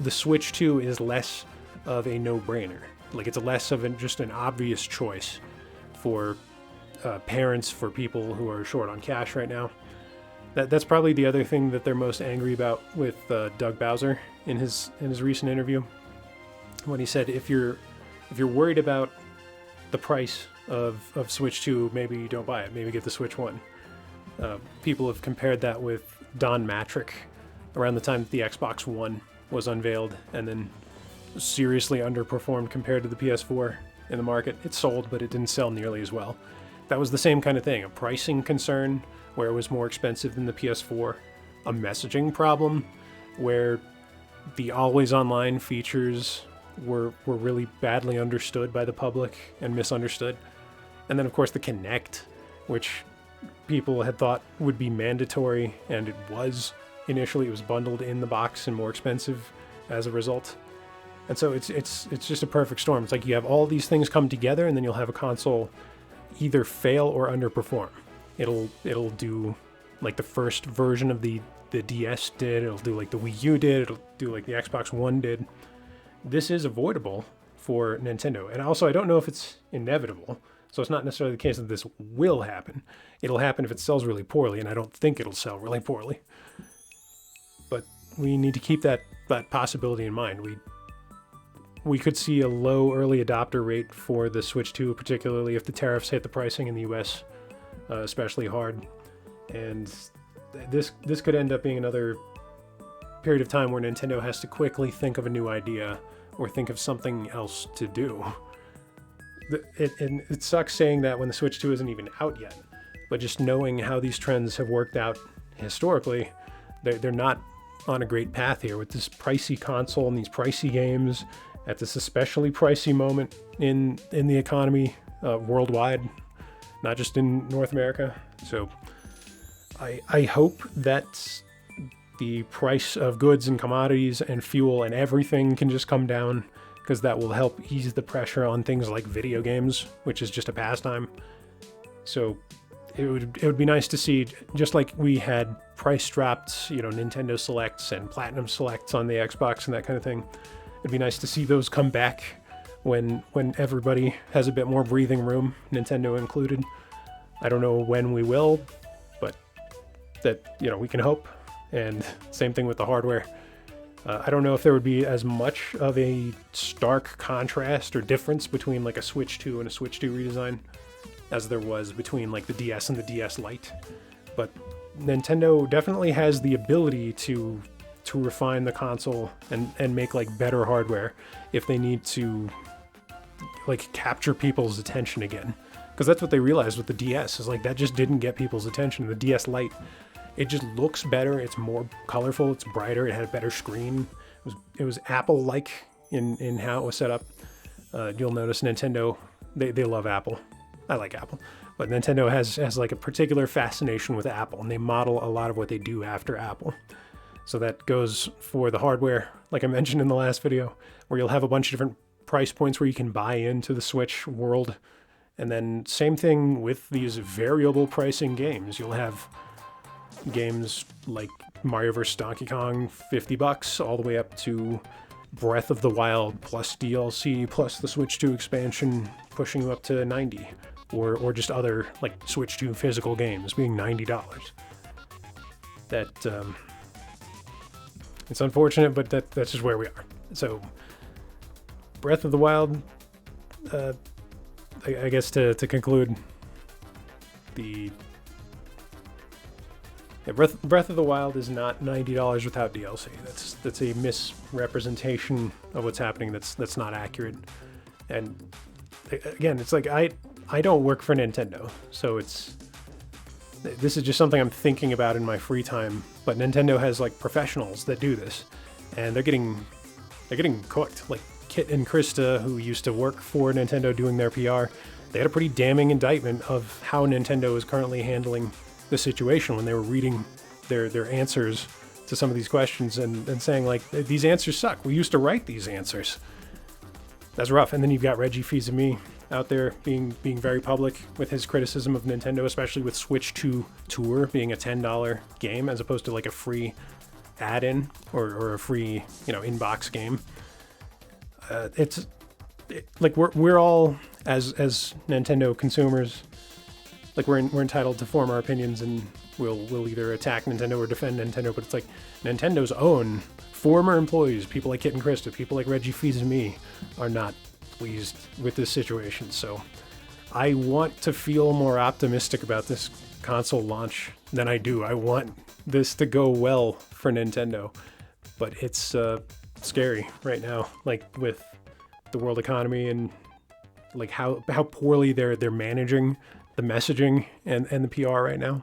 the Switch 2 is less of a no-brainer. Like, it's less of just an obvious choice for parents, for people who are short on cash right now. That's probably the other thing that they're most angry about with Doug Bowser in his recent interview, when he said, if you're worried about the price of Switch 2, maybe you don't buy it. Maybe get the Switch 1. People have compared that with Don Matrick around the time that the Xbox One was unveiled and then seriously underperformed compared to the PS4 in the market. It sold, but it didn't sell nearly as well. That was the same kind of thing, a pricing concern where it was more expensive than the PS4, a messaging problem where the always online features were really badly understood by the public and misunderstood. And then of course the Kinect, which people had thought would be mandatory, and it was initially. It was bundled in the box and more expensive as a result. And so it's just a perfect storm. It's like you have all these things come together, and then you'll have a console either fail or underperform. It'll do like the first version of the DS did, it'll do like the Wii U did, it'll do like the Xbox One did. This is avoidable for Nintendo. And also, I don't know if it's inevitable, so it's not necessarily the case that this will happen. It'll happen if it sells really poorly, and I don't think it'll sell really poorly. But we need to keep that possibility in mind. We could see a low early adopter rate for the Switch 2, particularly if the tariffs hit the pricing in the US especially hard. And this could end up being another period of time where Nintendo has to quickly think of a new idea or think of something else to do. It sucks saying that when the Switch 2 isn't even out yet, but just knowing how these trends have worked out historically, they're not on a great path here with this pricey console and these pricey games at this especially pricey moment in the economy worldwide, not just in North America. So I hope that the price of goods and commodities and fuel and everything can just come down, because that will help ease the pressure on things like video games, which is just a pastime. So it would be nice to see, just like we had price dropped, Nintendo Selects and Platinum Selects on the Xbox and that kind of thing. It'd be nice to see those come back when everybody has a bit more breathing room, Nintendo included. I don't know when we will, but that, we can hope. And same thing with the hardware. I don't know if there would be as much of a stark contrast or difference between like a Switch 2 and a Switch 2 redesign as there was between like the DS and the DS Lite. But Nintendo definitely has the ability to refine the console and make like better hardware if they need to like capture people's attention again, because that's what they realized with the DS, is like that just didn't get people's attention. The DS Lite, it just looks better, it's more colorful, it's brighter, it had a better screen. It was Apple-like in how it was set up. You'll notice Nintendo, they love Apple. I like Apple, but Nintendo has like a particular fascination with Apple, and they model a lot of what they do after Apple. So that goes for the hardware, like I mentioned in the last video, where you'll have a bunch of different price points where you can buy into the Switch world. And then same thing with these variable pricing games. You'll have games like Mario vs. Donkey Kong, $50, all the way up to Breath of the Wild plus DLC plus the Switch 2 expansion, pushing you up to $90. Or just other like Switch 2 physical games being $90. That it's unfortunate, but that's just where we are. So Breath of the Wild, I guess to conclude, Breath of the Wild is not $90 without DLC. That's a misrepresentation of what's happening. That's not accurate. And again, it's like I don't work for Nintendo, so this is just something I'm thinking about in my free time. But Nintendo has like professionals that do this, and they're getting cooked. Like Kit and Krista, who used to work for Nintendo doing their PR, they had a pretty damning indictment of how Nintendo is currently handling the situation when they were reading their answers to some of these questions and saying like, these answers suck. We used to write these answers. That's rough. And then you've got Reggie Fils-Aimé out there being very public with his criticism of Nintendo, especially with Switch 2 Tour being a $10 game as opposed to like a free add-in or a free, inbox game. Like we're all as Nintendo consumers, like we're entitled to form our opinions, and we'll either attack Nintendo or defend Nintendo. But it's like Nintendo's own former employees, people like Kit and Krista, people like Reggie Fils-Aimé, are not pleased with this situation. So I want to feel more optimistic about this console launch than I do. I want this to go well for Nintendo, but it's scary right now, like with the world economy and like how poorly they're managing the messaging and the PR right now.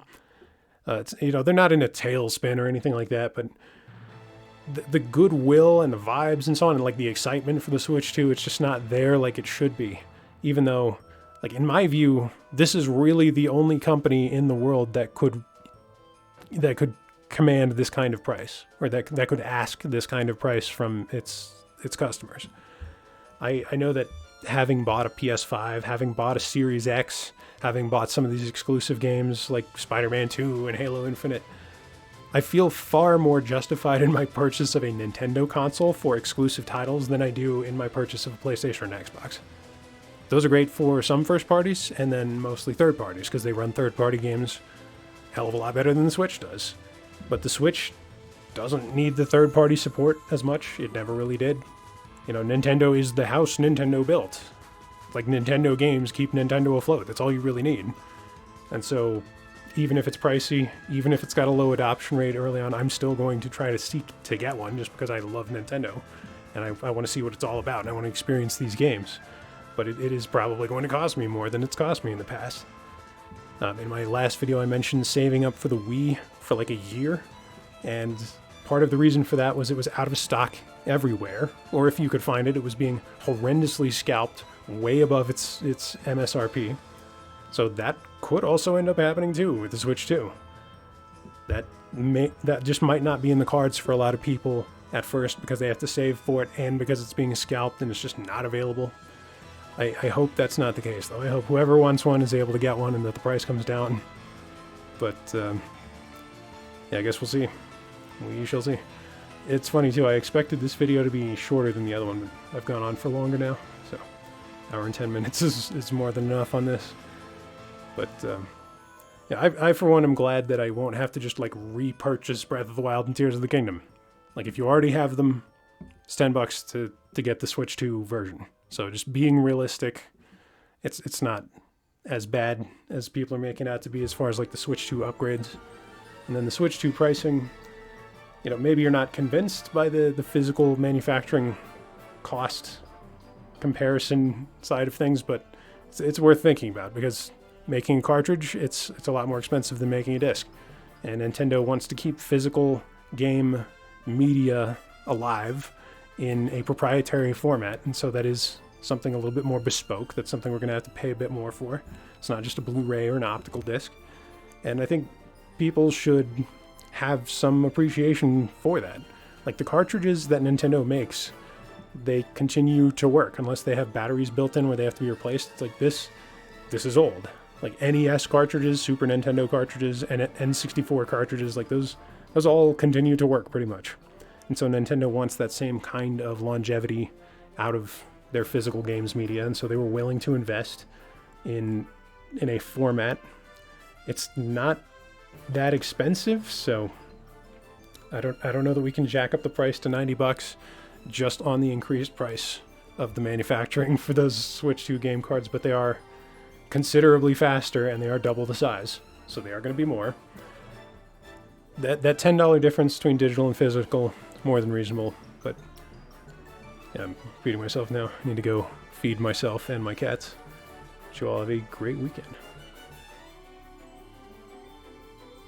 It's they're not in a tailspin or anything like that, but the goodwill and the vibes and so on, and like the excitement for the Switch 2, it's just not there like it should be. Even though, like in my view, this is really the only company in the world that could command this kind of price, or that could ask this kind of price from its customers. I know that having bought a PS5, having bought a Series X, having bought some of these exclusive games like Spider-Man 2 and Halo Infinite, I feel far more justified in my purchase of a Nintendo console for exclusive titles than I do in my purchase of a PlayStation or an Xbox. Those are great for some first parties, and then mostly third parties, because they run third-party games a hell of a lot better than the Switch does. But the Switch doesn't need the third-party support as much. It never really did. Nintendo is the house Nintendo built. Like, Nintendo games keep Nintendo afloat. That's all you really need. And so, even if it's pricey, even if it's got a low adoption rate early on, I'm still going to try to seek to get one just because I love Nintendo. And I want to see what it's all about, and I want to experience these games. But it is probably going to cost me more than it's cost me in the past. In my last video, I mentioned saving up for the Wii for like a year. And part of the reason for that was it was out of stock everywhere. Or if you could find it, it was being horrendously scalped way above its MSRP. So that could also end up happening too with the Switch 2. That just might not be in the cards for a lot of people at first because they have to save for it and because it's being scalped and it's just not available. I hope that's not the case, though. I hope whoever wants one is able to get one and that the price comes down. But, yeah, I guess we'll see. We shall see. It's funny, too. I expected this video to be shorter than the other one, but I've gone on for longer now. So, hour and 10 minutes is more than enough on this. But, yeah, I, for one, am glad that I won't have to just, like, repurchase Breath of the Wild and Tears of the Kingdom. Like, if you already have them, it's $10 to get the Switch 2 version. So just being realistic, it's not as bad as people are making it out to be as far as like the Switch 2 upgrades. And then the Switch 2 pricing, maybe you're not convinced by the physical manufacturing cost comparison side of things, but it's worth thinking about because making a cartridge, it's a lot more expensive than making a disc. And Nintendo wants to keep physical game media alive in a proprietary format, and so that is something a little bit more bespoke. That's something we're going to have to pay a bit more for. It's not just a Blu-ray or an optical disc. And I think people should have some appreciation for that. Like the cartridges that Nintendo makes, they continue to work unless they have batteries built in where they have to be replaced. It's like this is old. Like NES cartridges, Super Nintendo cartridges, and N64 cartridges, like those all continue to work pretty much. And so Nintendo wants that same kind of longevity out of their physical games media, and so they were willing to invest in a format. It's not that expensive, so I don't know that we can jack up the price to $90 just on the increased price of the manufacturing for those Switch 2 game cards, but they are considerably faster and they are double the size, so they are going to be more. That $10 difference between digital and physical is more than reasonable, but yeah, I'm feeding myself now. I need to go feed myself and my cats. You all have a great weekend.